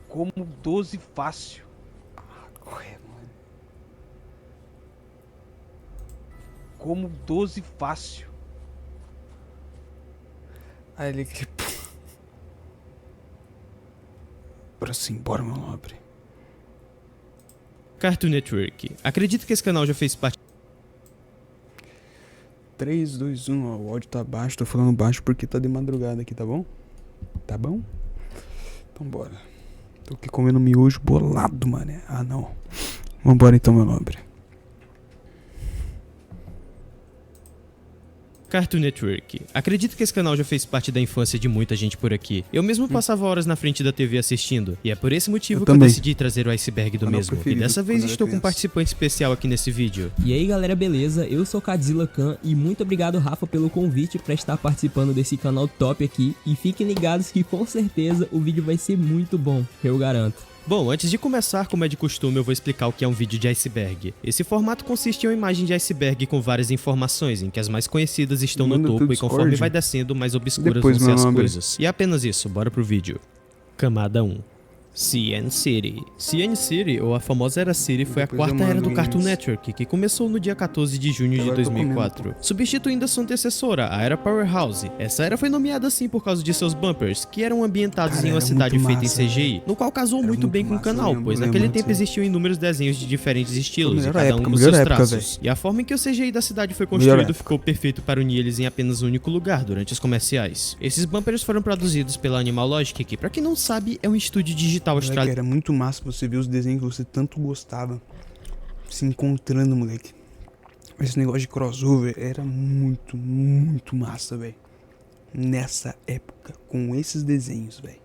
Como 12 fácil. Ué, mano. Como 12 fácil. Aí ele que. Bora sim, bora, meu nobre. Cartoon Network. Acredito que esse canal já fez parte 3, 2, 1, ó, o áudio tá baixo, tô falando baixo porque tá de madrugada aqui, tá bom? Tá bom? Então bora. Tô aqui comendo miojo bolado, mano. Ah, não. Vambora então, meu nobre. Cartoon Network. Acredito que esse canal já fez parte da infância de muita gente por aqui. Eu mesmo passava horas na frente da TV assistindo, e é por esse motivo que eu decidi trazer o iceberg do Canal mesmo. E preferido dessa vez quando era estou com um criança. participante especial aqui nesse vídeo. E aí galera, beleza? Eu sou Kadzilla Khan e muito obrigado Rafa pelo convite para estar participando desse canal top aqui. E fiquem ligados que com certeza o vídeo vai ser muito bom, eu garanto. Bom, antes de começar, como é de costume, eu vou explicar o que é um vídeo de iceberg. Esse formato consiste em uma imagem de iceberg com várias informações, em que as mais conhecidas estão no Manda topo teu e conforme Discord. vai descendo, mais obscuras Depois, vão ser meu as nome. coisas. E é apenas isso, bora pro vídeo. Camada 1. CN City. CN City, ou a famosa Era City, foi a Depois eu quarta era mando do Cartoon games. Network, que começou no dia 14 de junho de Agora eu tô 2004, substituindo a sua antecessora, a Era Powerhouse. Essa era foi nomeada assim por causa de seus bumpers, que eram ambientados Cara, em uma era cidade muito feita em massa, CGI, no qual casou Era muito muito bem com o massa, canal, eu pois lembro naquele disso tempo aí. existiam inúmeros desenhos de diferentes estilos, e Melhor cada época, um com melhor seus época, traços. velho. E a forma em que o CGI da cidade foi Melhor construído época. ficou perfeito para unir eles em apenas um único lugar durante os comerciais. Esses bumpers foram produzidos pela Animal Logic, que pra quem não sabe é um estúdio digital Moleque, australiano. era muito massa você ver os desenhos que você tanto gostava se encontrando, moleque. Esse negócio de crossover era muito massa, velho. Nessa época, com esses desenhos, velho.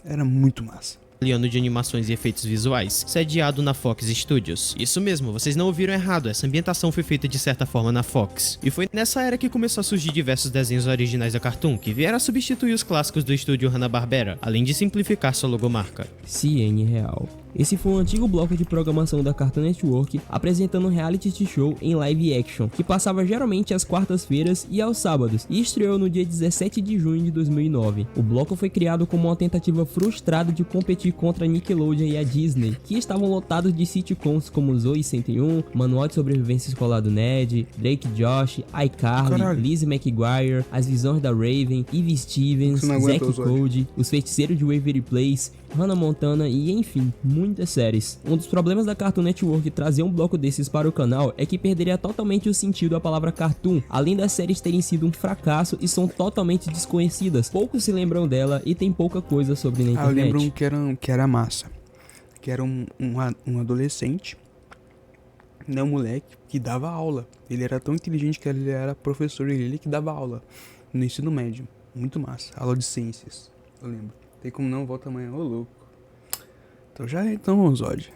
Era muito massa. De animações e efeitos visuais, sediado na Fox Studios. Isso mesmo, vocês não ouviram errado, essa ambientação foi feita de certa forma na Fox. E foi nessa era que começou a surgir diversos desenhos originais da Cartoon, que vieram a substituir os clássicos do estúdio Hanna-Barbera, além de simplificar sua logomarca. CN Real. Esse foi um antigo bloco de programação da Cartoon Network apresentando um reality show em live action, que passava geralmente às quartas-feiras e aos sábados, e estreou no dia 17 de junho de 2009. O bloco foi criado como uma tentativa frustrada de competir contra a Nickelodeon e a Disney, que estavam lotados de sitcoms como Zoey 101, Manual de Sobrevivência Escolar do Ned, Drake e Josh, iCarly, Caralho. Lizzie McGuire, As Visões da Raven, Eve Stevens, Você não aguenta Zack os olhos. Code, Os Feiticeiros de Waverly Place, Hannah Montana e enfim, muitas séries. Um dos problemas da Cartoon Network trazer um bloco desses para o canal é que perderia totalmente o sentido da palavra cartoon, além das séries terem sido um fracasso e são totalmente desconhecidas. Poucos se lembram dela e tem pouca coisa sobre na Ah, eu internet. lembro um que era massa. Que era um adolescente, né, um moleque, que dava aula. Ele era tão inteligente que ele era professor, ele que dava aula no ensino médio. Muito massa. Aula de ciências, eu lembro. Tem como não, volta amanhã, ô louco. Então, Zod.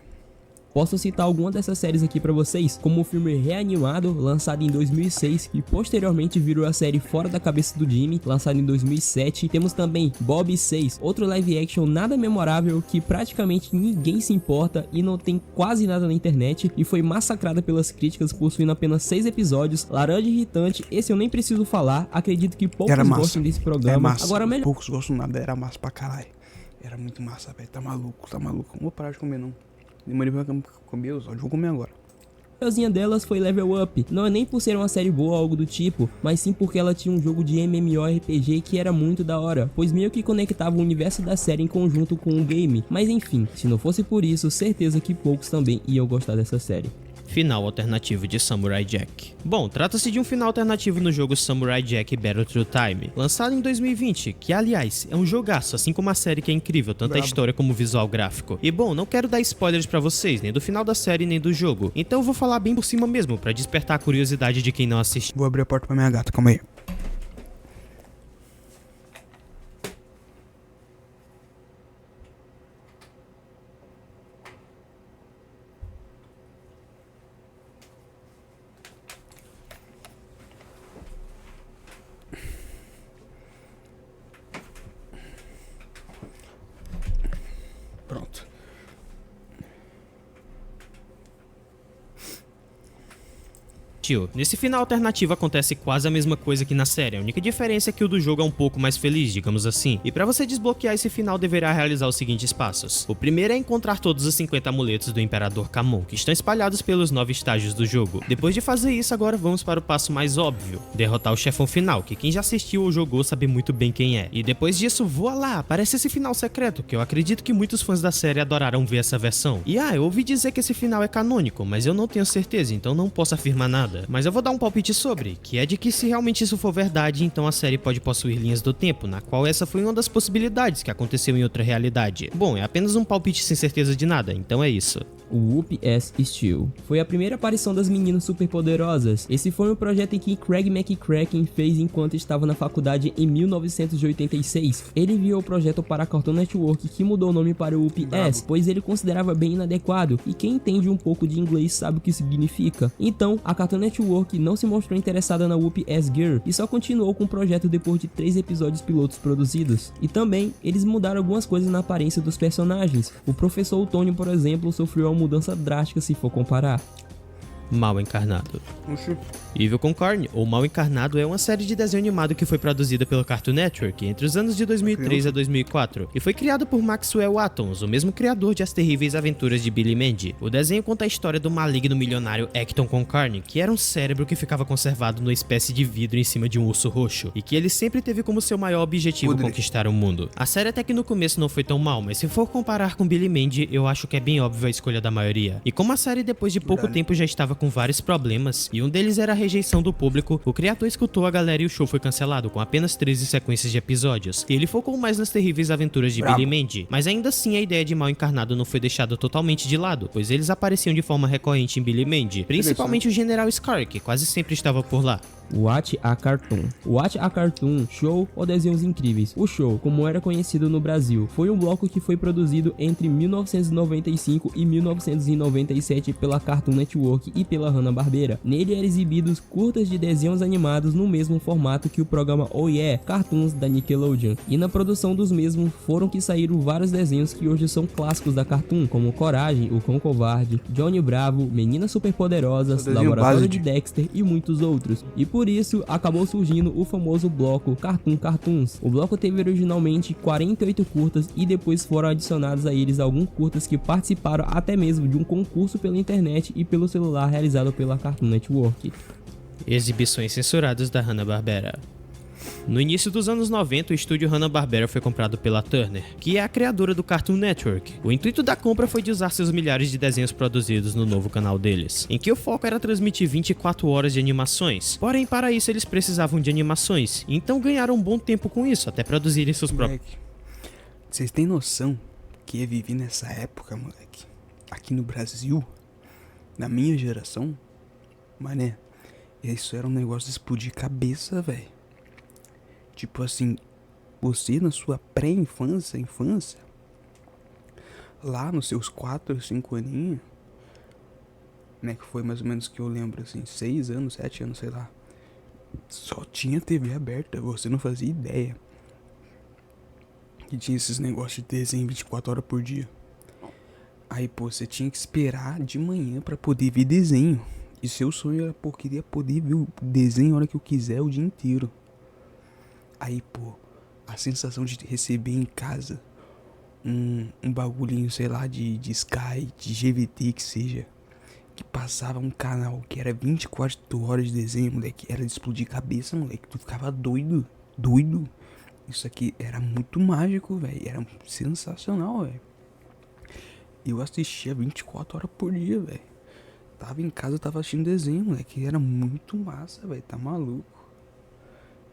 Posso citar alguma dessas séries aqui pra vocês, como o filme Reanimado, lançado em 2006, e posteriormente virou a série Fora da Cabeça do Jimmy, lançado em 2007. Temos também Bob 6, outro live action nada memorável que praticamente ninguém se importa e não tem quase nada na internet, e foi massacrada pelas críticas, possuindo apenas 6 episódios. Laranja Irritante, esse eu nem preciso falar, acredito que poucos Era massa. gostam desse É programa. massa. Agora melhor. Poucos gostam nada, era massa pra caralho. Era muito massa, velho. Tá maluco. Não vou parar de comer, não. Demorei pra comer os olhos, vou comer agora. A melhorzinha delas foi Level Up, não é nem por ser uma série boa ou algo do tipo, mas sim porque ela tinha um jogo de MMORPG que era muito da hora, pois meio que conectava o universo da série em conjunto com o game. Mas enfim, se não fosse por isso, certeza que poucos também iam gostar dessa série. Final alternativo de Samurai Jack. Bom, trata-se de um final alternativo no jogo Samurai Jack Battle Through Time, lançado em 2020, que aliás é um jogaço, assim como a série que é incrível, tanto a Brabo. história como o visual gráfico. E bom, não quero dar spoilers pra vocês, nem do final da série nem do jogo, então eu vou falar bem por cima mesmo, pra despertar a curiosidade de quem não assistiu. Vou abrir a porta pra minha gata, calma aí. Pronto. Steel. Nesse final alternativo acontece quase a mesma coisa que na série, a única diferença é que o do jogo é um pouco mais feliz, digamos assim. E para você desbloquear esse final deverá realizar os seguintes passos. O primeiro é encontrar todos os 50 amuletos do Imperador Kamon, que estão espalhados pelos 9 estágios do jogo. Depois de fazer isso, agora vamos para o passo mais óbvio, derrotar o chefão final, que quem já assistiu ou jogou sabe muito bem quem é. E depois disso, voa lá, aparece esse final secreto, que eu acredito que muitos fãs da série adoraram ver essa versão. E eu ouvi dizer que esse final é canônico, mas eu não tenho certeza, então não posso afirmar nada. Mas eu vou dar um palpite sobre, que é de que se realmente isso for verdade, então a série pode possuir linhas do tempo, na qual essa foi uma das possibilidades que aconteceu em outra realidade. Bom, é apenas um palpite sem certeza de nada, então é isso. O Whoop S. Steel foi a primeira aparição das meninas superpoderosas. Esse foi um projeto em que Craig McCracken fez enquanto estava na faculdade em 1986. Ele enviou o projeto para a Cartoon Network, que mudou o nome para o Whoop S, pois ele considerava bem inadequado, e quem entende um pouco de inglês sabe o que significa. Então, a Cartoon Network não se mostrou interessada na Whoop S Girl e só continuou com o projeto depois de 3 episódios pilotos produzidos. E também, eles mudaram algumas coisas na aparência dos personagens. O professor Otônio, por exemplo, sofreu uma mudança drástica se for comparar. Mal Encarnado. Evil Concorn, ou Mal Encarnado, é uma série de desenho animado que foi produzida pela Cartoon Network entre os anos de 2003 a 2004 e foi criado por Maxwell Atoms, o mesmo criador de As Terríveis Aventuras de Billy Mandy. O desenho conta a história do maligno milionário Acton Concorn, que era um cérebro que ficava conservado numa espécie de vidro em cima de um urso roxo e que ele sempre teve como seu maior objetivo conquistar o mundo. A série até que no começo não foi tão mal, mas se for comparar com Billy Mandy, eu acho que é bem óbvio a escolha da maioria. E como a série depois de pouco tempo já estava com vários problemas, e um deles era a rejeição do público, o criador escutou a galera e o show foi cancelado com apenas 13 sequências de episódios, e ele focou mais nas terríveis aventuras de Billy Mandy, mas ainda assim a ideia de Mal Encarnado não foi deixada totalmente de lado, pois eles apareciam de forma recorrente em Billy Mandy, principalmente o General Scar, que quase sempre estava por lá. Watch a Cartoon. Watch a Cartoon, show ou desenhos incríveis. O show, como era conhecido no Brasil, foi um bloco que foi produzido entre 1995 e 1997 pela Cartoon Network e pela Hanna-Barbera. Nele eram exibidos curtas de desenhos animados no mesmo formato que o programa Oh Yeah, Cartoons da Nickelodeon. E na produção dos mesmos foram que saíram vários desenhos que hoje são clássicos da Cartoon, como Coragem, O Cão Covarde, Johnny Bravo, Meninas Superpoderosas, Laboratório de Dexter e muitos outros. E por isso, acabou surgindo o famoso bloco Cartoon Cartoons. O bloco teve originalmente 48 curtas e depois foram adicionados a eles alguns curtas que participaram até mesmo de um concurso pela internet e pelo celular realizado pela Cartoon Network. Exibições censuradas da Hanna-Barbera. No início dos anos 90, o estúdio Hanna-Barbera foi comprado pela Turner, que é a criadora do Cartoon Network. O intuito da compra foi de usar seus milhares de desenhos produzidos no novo canal deles, em que o foco era transmitir 24 horas de animações. Porém, para isso eles precisavam de animações, então ganharam um bom tempo com isso, até produzirem seus próprios... Vocês têm noção que eu vivi nessa época, moleque? Aqui no Brasil, na minha geração, mané, isso era um negócio de explodir cabeça, velho. Tipo assim, você na sua pré-infância, infância, lá nos seus 4, 5 aninhos, né, que foi mais ou menos que eu lembro, assim, 6 anos, 7 anos, sei lá, só tinha TV aberta, você não fazia ideia que tinha esses negócios de desenho 24 horas por dia. Aí, pô, você tinha que esperar de manhã pra poder ver desenho, e seu sonho era, pô, queria poder ver o desenho a hora que eu quiser, o dia inteiro. Aí, pô, a sensação de receber em casa um bagulhinho, sei lá, de Sky, de GVT, que seja, que passava um canal que era 24 horas de desenho, moleque, era de explodir cabeça, moleque, tu ficava doido. Isso aqui era muito mágico, velho, era sensacional, velho. Eu assistia 24 horas por dia, velho. Tava em casa, tava assistindo desenho, moleque, era muito massa, velho, tá maluco.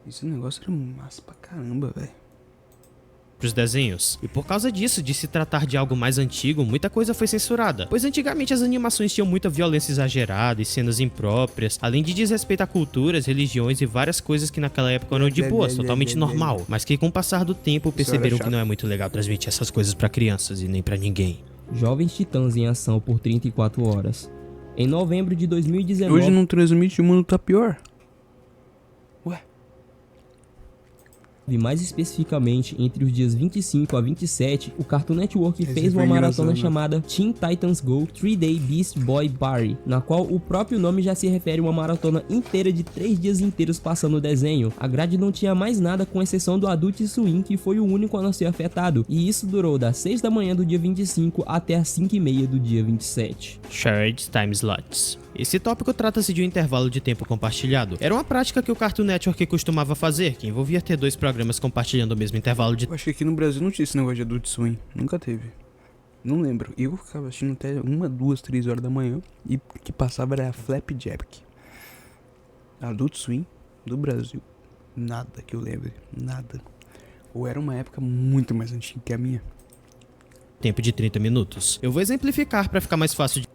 Esse negócio era massa pra caramba, velho. Os desenhos. E por causa disso, de se tratar de algo mais antigo, muita coisa foi censurada, pois antigamente as animações tinham muita violência exagerada e cenas impróprias, além de desrespeito a culturas, religiões e várias coisas que naquela época eram de boas, totalmente normal, mas que com o passar do tempo perceberam que não é muito legal transmitir essas coisas pra crianças e nem pra ninguém. Jovens Titãs em ação por 34 horas. Em novembro de 2019... Hoje não transmite, o mundo tá pior. Ué. E mais especificamente, entre os dias 25 a 27, o Cartoon Network Esse fez uma foi maratona engraçado, né? chamada Teen Titans Go 3-Day Beast Boy Party, na qual o próprio nome já se refere a uma maratona inteira de 3 dias inteiros passando o desenho. A grade não tinha mais nada com exceção do Adult Swim, que foi o único a não ser afetado, e isso durou das 6 da manhã do dia 25 até as 5h30 do dia 27. Shared Time Slots. Esse tópico trata-se de um intervalo de tempo compartilhado. Era uma prática que o Cartoon Network costumava fazer, que envolvia ter 2 programas compartilhando o mesmo intervalo de Eu acho que aqui no Brasil não tinha esse negócio de Adult Swim. Nunca teve. Não lembro. Eu ficava assistindo até 1, 2, 3 horas da manhã. E o que passava era a Flapjack. Adult Swim do Brasil. Nada que eu lembre. Nada. Ou era uma época muito mais antiga que a minha. tempo de 30 minutos. Eu vou exemplificar para ficar mais fácil de...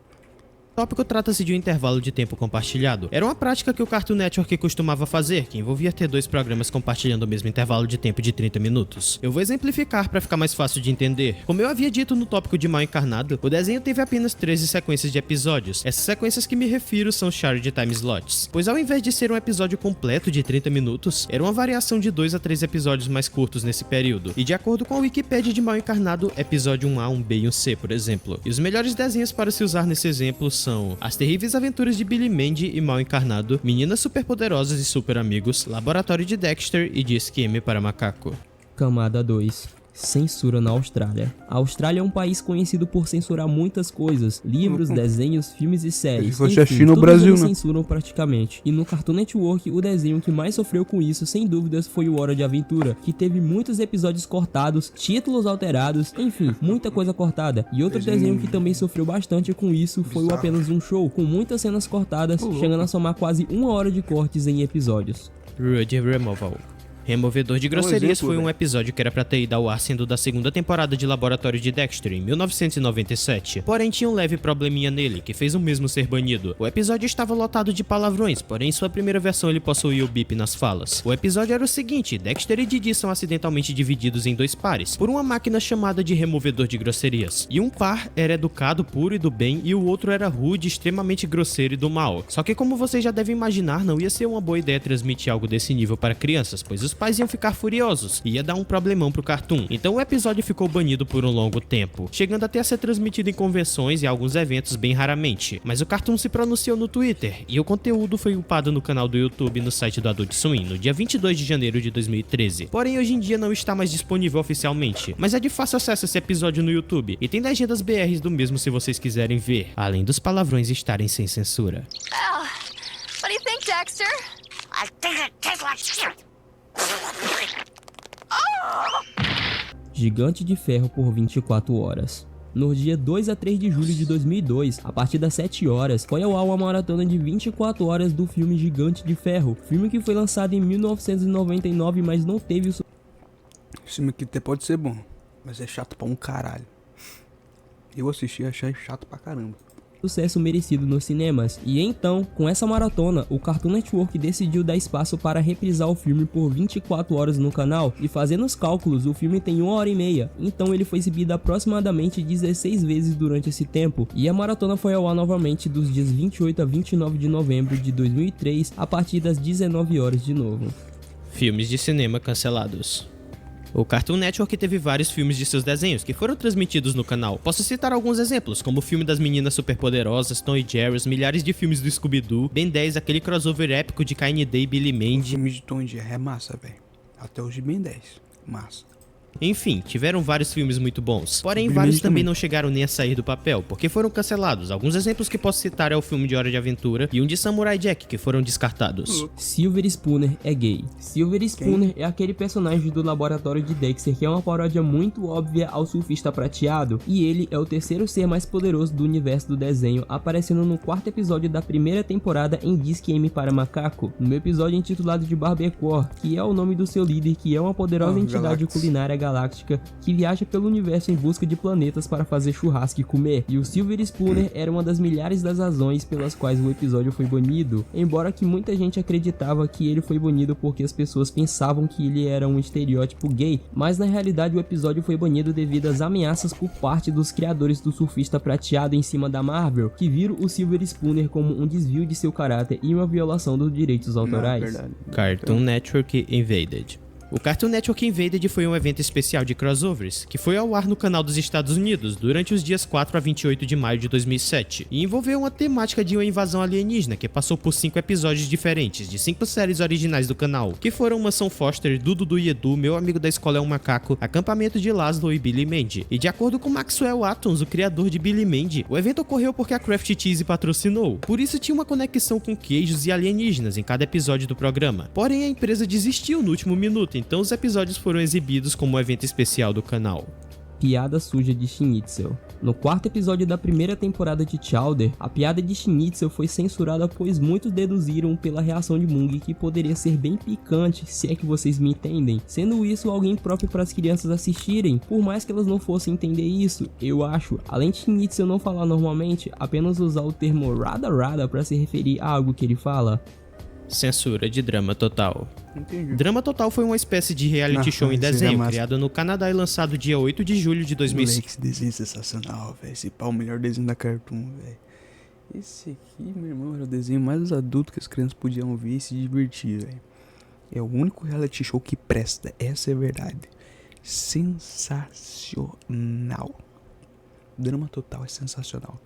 O tópico trata-se de um intervalo de tempo compartilhado. Era uma prática que o Cartoon Network costumava fazer, que envolvia ter 2 programas compartilhando o mesmo intervalo de tempo de 30 minutos. Eu vou exemplificar para ficar mais fácil de entender. Como eu havia dito no tópico de Mal Encarnado, o desenho teve apenas 13 sequências de episódios. Essas sequências que me refiro são Shared Time Slots, pois ao invés de ser um episódio completo de 30 minutos, era uma variação de 2 a 3 episódios mais curtos nesse período. E de acordo com a Wikipédia de Mal Encarnado, episódio 1A, 1B e 1C, por exemplo. E os melhores desenhos para se usar nesse exemplo são As Terríveis Aventuras de Billy Mandy e Mal Encarnado, Meninas Superpoderosas e Super Amigos, Laboratório de Dexter e Disque M para Macaco. Camada 2. Censura na Austrália. A Austrália é um país conhecido por censurar muitas coisas, livros, desenhos, filmes e séries. Se fosse a Enfim, China ou o todos Brasil, eles né? censuram praticamente. E no Cartoon Network, o desenho que mais sofreu com isso, sem dúvidas, foi o Hora de Aventura, que teve muitos episódios cortados, títulos alterados, enfim, muita coisa cortada. E outro desenho que também sofreu bastante com isso foi o Apenas um Show, com muitas cenas cortadas, chegando a somar quase 1 hora de cortes em episódios. Rude Removal. Removedor de Grosserias exemplo, foi um velho. episódio que era pra ter ido ao ar sendo da 2ª temporada de Laboratório de Dexter, em 1997. Porém, tinha um leve probleminha nele, que fez o mesmo ser banido. O episódio estava lotado de palavrões, porém em sua primeira versão ele possuía o bip nas falas. O episódio era o seguinte: Dexter e Didi são acidentalmente divididos em 2 pares, por uma máquina chamada de removedor de grosserias. E um par era educado, puro e do bem, e o outro era rude, extremamente grosseiro e do mal. Só que como vocês já devem imaginar, não ia ser uma boa ideia transmitir algo desse nível para crianças, pois os pais iam ficar furiosos e ia dar um problemão pro Cartoon. Então o episódio ficou banido por um longo tempo, chegando até a ser transmitido em convenções e alguns eventos bem raramente. Mas o Cartoon se pronunciou no Twitter e o conteúdo foi upado no canal do YouTube e no site do Adult Swim no dia 22 de janeiro de 2013. Porém hoje em dia não está mais disponível oficialmente, mas é de fácil acesso esse episódio no YouTube e tem legendas BRs do mesmo se vocês quiserem ver, além dos palavrões estarem sem censura. Oh, what do you think, Dexter? I think it tastes like shit. Gigante de Ferro por 24 horas. No dia 2 a 3 de julho de 2002, a partir das 7 horas, foi ao ar uma maratona de 24 horas do filme Gigante de Ferro, filme que foi lançado em 1999, mas não teve o Esse filme aqui até pode ser bom, mas é chato pra um caralho. Eu assisti e achei chato pra caramba. sucesso merecido nos cinemas. E então, com essa maratona, o Cartoon Network decidiu dar espaço para reprisar o filme por 24 horas no canal, e fazendo os cálculos, o filme tem 1h30, então ele foi exibido aproximadamente 16 vezes durante esse tempo, e a maratona foi ao ar novamente dos dias 28 a 29 de novembro de 2003, a partir das 19 horas de novo. Filmes de cinema cancelados. O Cartoon Network teve vários filmes de seus desenhos que foram transmitidos no canal. Posso citar alguns exemplos, como o filme das Meninas Superpoderosas, Tom e Jerry, os milhares de filmes do Scooby-Doo, Ben 10, aquele crossover épico de KND e Billy O Mandy. filme de Tom e Jerry é massa, velho. Até os de Ben 10. Massa. Enfim, tiveram vários filmes muito bons. Porém, Billy vários Mandy também também. não chegaram nem a sair do papel, porque foram cancelados. Alguns exemplos que posso citar é o filme de Hora de Aventura e um de Samurai Jack, que foram descartados. Silver Spooner é gay. Silver Spooner é aquele personagem do laboratório de Dexter que é uma paródia muito óbvia ao surfista prateado, e ele é o terceiro ser mais poderoso do universo do desenho, aparecendo no 4º episódio da primeira temporada em Disque M para Macaco, no episódio intitulado de Barbacore, que é o nome do seu líder, que é uma poderosa entidade Galactus. culinária galáctica que viaja pelo universo em busca de planetas para fazer churrasco e comer. E o Silver Spooner era uma das milhares das razões pelas quais o episódio foi banido, embora que muita gente acreditava que ele foi banido porque as pessoas pensavam que ele era um estereótipo gay, mas na realidade o episódio foi banido devido às ameaças por parte dos criadores do surfista prateado em cima da Marvel, que viram o Silver Spooner como um desvio de seu caráter e uma violação dos direitos autorais. Não, verdade. Cartoon Network Invaded. O Cartoon Network Invaded foi um evento especial de crossovers, que foi ao ar no canal dos Estados Unidos durante os dias 4 a 28 de maio de 2007, e envolveu uma temática de uma invasão alienígena que passou por 5 episódios diferentes de 5 séries originais do canal, que foram Mansão Foster, Dudu e Edu, Meu Amigo da Escola é um Macaco, Acampamento de Laszlo e Billy Mandy. E de acordo com Maxwell Atoms, o criador de Billy Mandy, o evento ocorreu porque a Kraft Cheese patrocinou, por isso tinha uma conexão com queijos e alienígenas em cada episódio do programa. Porém, a empresa desistiu no último minuto, então os episódios foram exibidos como um evento especial do canal. Piada suja de Schnitzel. No 4º episódio da primeira temporada de Chowder, a piada de Schnitzel foi censurada pois muitos deduziram pela reação de Mung que poderia ser bem picante, se é que vocês me entendem, sendo isso alguém próprio para as crianças assistirem, por mais que elas não fossem entender isso, eu acho. Além de Schnitzel não falar normalmente, apenas usar o termo rada para se referir a algo que ele fala. Censura de Drama Total. Entendi. Drama Total foi uma espécie de reality show em esse desenho, é massa. criado no Canadá e lançado dia 8 de julho de 2005. Moleque, esse desenho é sensacional, velho. Esse pau é o melhor desenho da Cartoon, velho. Esse aqui, meu irmão, era o desenho mais adulto que as crianças podiam ver e se divertir, velho. É o único reality show que presta, essa é a verdade. Sensacional. Drama Total é sensacional.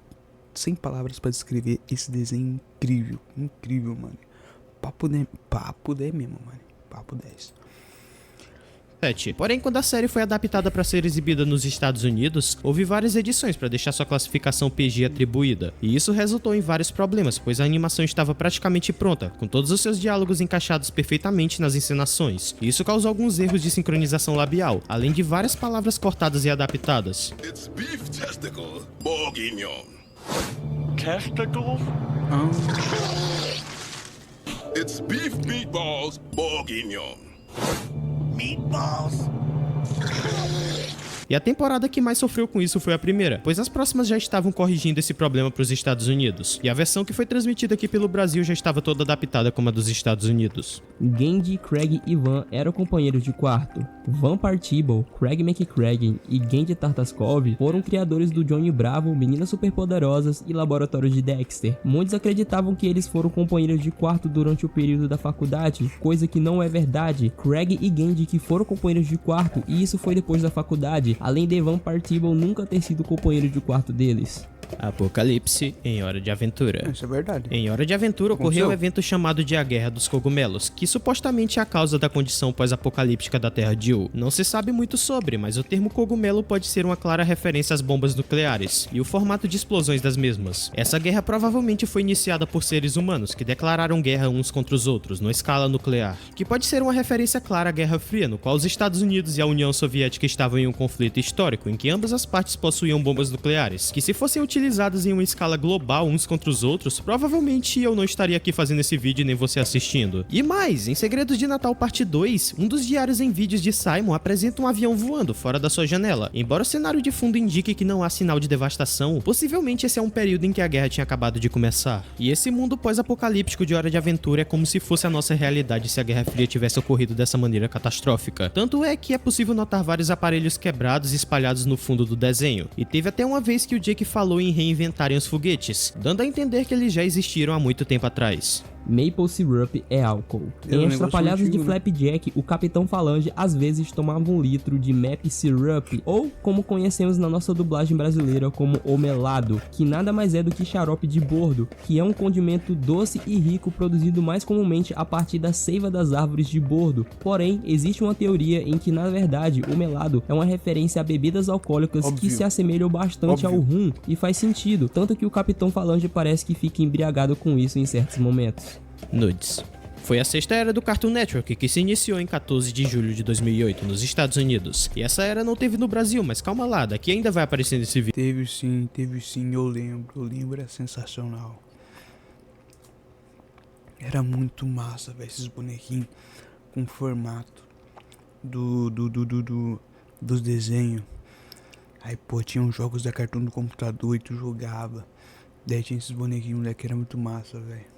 Sem palavras pra descrever esse desenho incrível. Incrível, mano. Papo 10 mesmo, mano. Papo 10. Porém, quando a série foi adaptada para ser exibida nos Estados Unidos, houve várias edições para deixar sua classificação PG atribuída, e isso resultou em vários problemas, pois a animação estava praticamente pronta, com todos os seus diálogos encaixados perfeitamente nas encenações, e isso causou alguns erros de sincronização labial, além de várias palavras cortadas e adaptadas. It's beef testicle, bourguignon. Testicles? It's beef meatballs, bourguignon. Meatballs? E a temporada que mais sofreu com isso foi a primeira, pois as próximas já estavam corrigindo esse problema para os Estados Unidos, e a versão que foi transmitida aqui pelo Brasil já estava toda adaptada como a dos Estados Unidos. Gendy, Craig e Van eram companheiros de quarto. Van Partible, Craig McCracken e Gendy Tartaskov foram criadores do Johnny Bravo, Meninas Superpoderosas e Laboratório de Dexter. Muitos acreditavam que eles foram companheiros de quarto durante o período da faculdade, coisa que não é verdade. Craig e Gendy que foram companheiros de quarto, e isso foi depois da faculdade, além de Van Partible nunca ter sido companheiro de quarto deles. Apocalipse em Hora de Aventura. Isso é verdade. Em Hora de Aventura ocorreu um evento chamado de A Guerra dos Cogumelos, que supostamente é a causa da condição pós-apocalíptica da Terra de Yu. Não se sabe muito sobre, mas o termo cogumelo pode ser uma clara referência às bombas nucleares e o formato de explosões das mesmas. Essa guerra provavelmente foi iniciada por seres humanos que declararam guerra uns contra os outros, numa escala nuclear, que pode ser uma referência clara à Guerra Fria, no qual os Estados Unidos e a União Soviética estavam em um conflito histórico em que ambas as partes possuíam bombas nucleares, que se fossem utilizadas em uma escala global uns contra os outros, provavelmente eu não estaria aqui fazendo esse vídeo nem você assistindo. E mais, em Segredos de Natal Parte 2, um dos diários em vídeos de Simon apresenta um avião voando fora da sua janela. Embora o cenário de fundo indique que não há sinal de devastação, possivelmente esse é um período em que a guerra tinha acabado de começar. E esse mundo pós-apocalíptico de Hora de Aventura é como se fosse a nossa realidade se a Guerra Fria tivesse ocorrido dessa maneira catastrófica. Tanto é que é possível notar vários aparelhos quebrados e espalhados no fundo do desenho. E teve até uma vez que o Jake falou em reinventarem os foguetes, dando a entender que eles já existiram há muito tempo atrás. Maple Syrup é álcool. Em As Trapalhadas de Flapjack, o Capitão Falange às vezes tomava 1 litro de Maple Syrup, ou como conhecemos na nossa dublagem brasileira como o melado, que nada mais é do que xarope de bordo, que é um condimento doce e rico produzido mais comumente a partir da seiva das árvores de bordo. Porém, existe uma teoria em que na verdade o melado é uma referência a bebidas alcoólicas que se assemelham bastante ao rum, e faz sentido, tanto que o Capitão Falange parece que fica embriagado com isso em certos momentos. Nudes. Foi a sexta era do Cartoon Network, que se iniciou em 14 de julho de 2008 nos Estados Unidos. E essa era não teve no Brasil, mas calma lá, daqui ainda vai aparecer nesse vídeo. Teve sim, eu lembro, era sensacional. Era muito massa, velho, esses bonequinhos com formato dos desenhos. Aí, pô, tinha uns jogos da Cartoon no computador e tu jogava. Daí tinha esses bonequinhos, moleque, era muito massa, velho.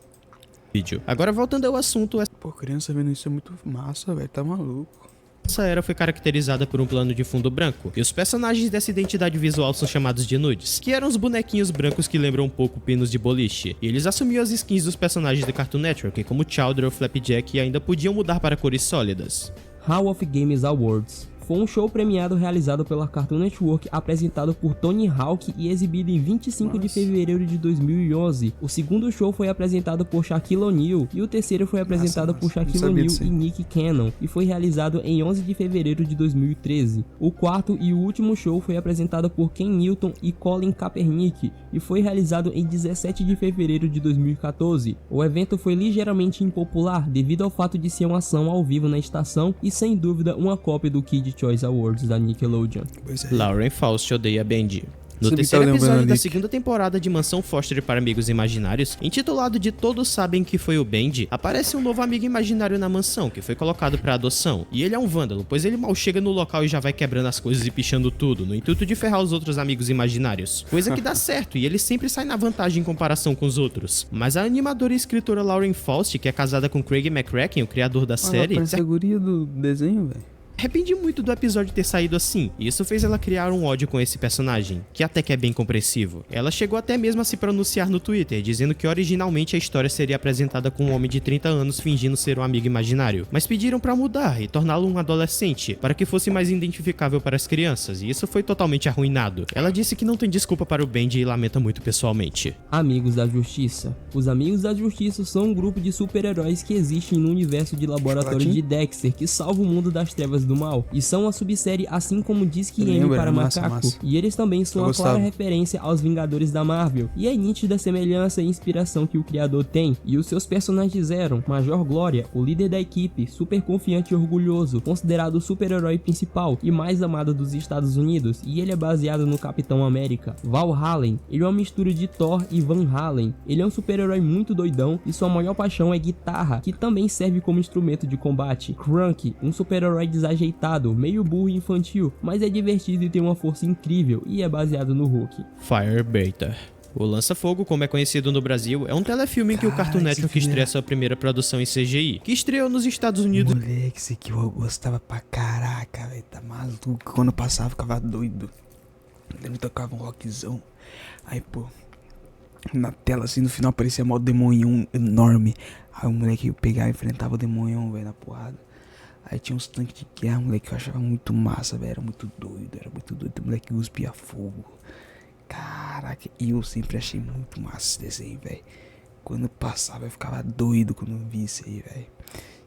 Agora voltando ao assunto, Pô, criança vendo isso é muito massa, velho, tá maluco. essa era foi caracterizada por um plano de fundo branco, e os personagens dessa identidade visual são chamados de nudes, que eram os bonequinhos brancos que lembram um pouco pinos de boliche, e eles assumiam as skins dos personagens do Cartoon Network, como Chowder ou Flapjack, e ainda podiam mudar para cores sólidas. Hall of Games Awards. Foi um show premiado realizado pela Cartoon Network, apresentado por Tony Hawk e exibido em 25 de fevereiro de 2011. O segundo show foi apresentado por Shaquille O'Neal e o terceiro foi apresentado por Shaquille O'Neal e Nick Cannon e foi realizado em 11 de fevereiro de 2013. O quarto e o último show foi apresentado por Ken Newton e Colin Kaepernick e foi realizado em 17 de fevereiro de 2014. O evento foi ligeiramente impopular devido ao fato de ser uma ação ao vivo na estação e sem dúvida uma cópia do Kid Choice Awards da Nickelodeon. Lauren Faust odeia Bendy. No terceiro episódio da segunda temporada de Mansão Foster para Amigos Imaginários, intitulado de Todos Sabem Que Foi o Bendy, aparece um novo amigo imaginário na mansão, que foi colocado para adoção. E ele é um vândalo, pois ele mal chega no local e já vai quebrando as coisas e pichando tudo, no intuito de ferrar os outros amigos imaginários. Coisa que dá certo, e ele sempre sai na vantagem em comparação com os outros. Mas a animadora e escritora Lauren Faust, que é casada com Craig McCracken, o criador da série... Parece a guria do desenho, velho. Arrependi muito do episódio ter saído assim, e isso fez ela criar um ódio com esse personagem, que até que é bem compreensivo. Ela chegou até mesmo a se pronunciar no Twitter, dizendo que originalmente a história seria apresentada com um homem de 30 anos fingindo ser um amigo imaginário, mas pediram pra mudar e torná-lo um adolescente, para que fosse mais identificável para as crianças, e isso foi totalmente arruinado. Ela disse que não tem desculpa para o Bendy e lamenta muito pessoalmente. Amigos da Justiça. Os Amigos da Justiça são um grupo de super-heróis que existem no universo de laboratório de Dexter, que salva o mundo das trevas do mal, e são uma subsérie assim como Disque M para Macaco, e eles também são uma clara referência aos Vingadores da Marvel, e é nítida a semelhança e inspiração que o criador tem, e os seus personagens eram Major Glória, o líder da equipe, super confiante e orgulhoso, considerado o super-herói principal e mais amado dos Estados Unidos, e ele é baseado no Capitão América. Valhallen, ele é uma mistura de Thor e Van Halen, ele é um super-herói muito doidão e sua maior paixão é guitarra, que também serve como instrumento de combate. Krunk, um super-herói desajeitado, meio burro e infantil, mas é divertido e tem uma força incrível e é baseado no Hulk. Firebreaker. O Lança-Fogo, como é conhecido no Brasil, é um telefilme em que o Cartoon Network estreia sua primeira produção em CGI, que estreou nos Estados Unidos. Moleque, esse aqui eu gostava pra caraca, velho, tá maluco. Quando passava, eu ficava doido. Ele tocava um rockzão. Aí, pô, na tela, assim, no final aparecia mó demonhão enorme. Aí o moleque pegava e enfrentava o demonhão, velho, na porrada. Aí tinha uns tanques de guerra, moleque, que eu achava muito massa, velho. Era muito doido. O moleque cuspia fogo. Caraca, e eu sempre achei muito massa esse desenho, velho. Quando passava, eu ficava doido quando eu vi isso aí, velho.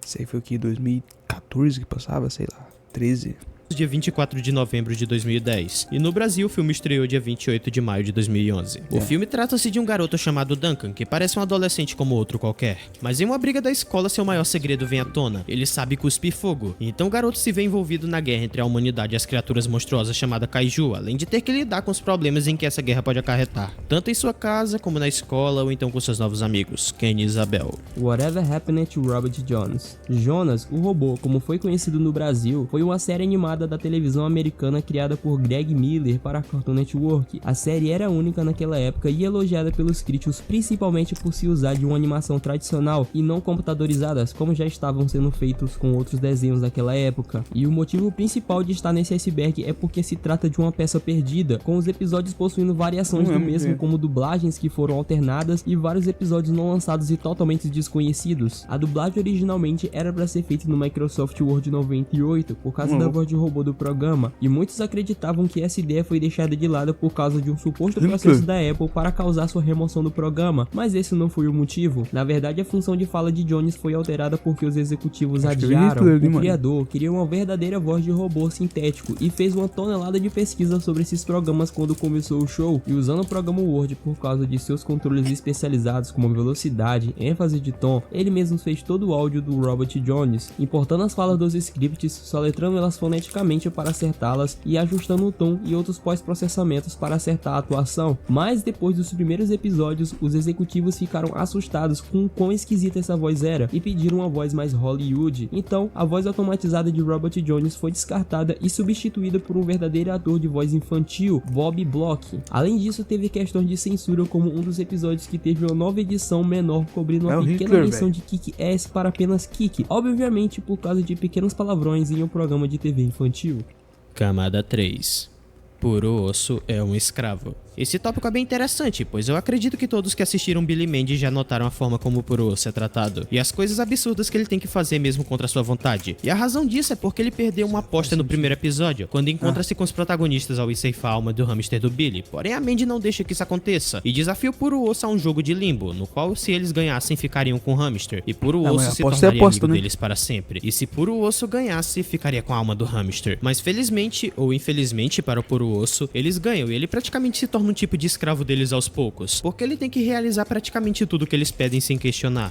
Isso aí foi o que? 2014 que passava? Sei lá, 13. Dia 24 de novembro de 2010, e no Brasil o filme estreou dia 28 de maio de 2011. O filme trata-se de um garoto chamado Duncan, que parece um adolescente como outro qualquer, mas em uma briga da escola seu maior segredo vem à tona. Ele sabe cuspir fogo, e então o garoto se vê envolvido na guerra entre a humanidade e as criaturas monstruosas chamadas Kaiju, além de ter que lidar com os problemas em que essa guerra pode acarretar, tanto em sua casa como na escola ou então com seus novos amigos, Ken e Isabel. Whatever Happened to Robert Jones. Jonas, o Robô, como foi conhecido no Brasil, foi uma série animada da televisão americana criada por Greg Miller para a Cartoon Network. A série era única naquela época e elogiada pelos críticos principalmente por se usar de uma animação tradicional e não computadorizadas como já estavam sendo feitos com outros desenhos daquela época. E o motivo principal de estar nesse iceberg é porque se trata de uma peça perdida, com os episódios possuindo variações do mesmo como dublagens que foram alternadas e vários episódios não lançados e totalmente desconhecidos. A dublagem originalmente era para ser feita no Microsoft Word 98 por causa da voz de robô do programa, e muitos acreditavam que essa ideia foi deixada de lado por causa de um suposto processo da Apple para causar sua remoção do programa, mas esse não foi o motivo. Na verdade, a função de fala de Jones foi alterada porque os executivos adiaram. O criador queria uma verdadeira voz de robô sintético e fez uma tonelada de pesquisa sobre esses programas quando começou o show, e usando o programa Word por causa de seus controles especializados como velocidade, ênfase de tom, ele mesmo fez todo o áudio do Robert Jones, importando as falas dos scripts, soletrando elas foneticamente para acertá-las e ajustando o tom e outros pós-processamentos para acertar a atuação. Mas depois dos primeiros episódios, os executivos ficaram assustados com o quão esquisita essa voz era e pediram uma voz mais Hollywood. Então, a voz automatizada de Robert Jones foi descartada e substituída por um verdadeiro ator de voz infantil, Bob Block. Além disso, teve questões de censura, como um dos episódios que teve uma nova edição menor cobrindo uma pequena versão de Kick-Ass para apenas Kick, obviamente por causa de pequenos palavrões em um programa de TV infantil. Camada 3. Puro Osso é um escravo. Esse tópico é bem interessante, pois eu acredito que todos que assistiram Billy Mandy já notaram a forma como o Puro Osso é tratado, e as coisas absurdas que ele tem que fazer mesmo contra sua vontade. E a razão disso é porque ele perdeu uma aposta no primeiro episódio, quando encontra-se com os protagonistas ao ir ceifar a alma do hamster do Billy, porém a Mandy não deixa que isso aconteça, e desafia o Puro Osso a um jogo de limbo, no qual se eles ganhassem ficariam com o hamster, e Puro Osso se tornaria amigo deles para sempre. E se Puro Osso ganhasse, ficaria com a alma do hamster. Mas felizmente, ou infelizmente para o Puro Osso, eles ganham e ele praticamente se torna um tipo de escravo deles aos poucos, porque ele tem que realizar praticamente tudo que eles pedem sem questionar.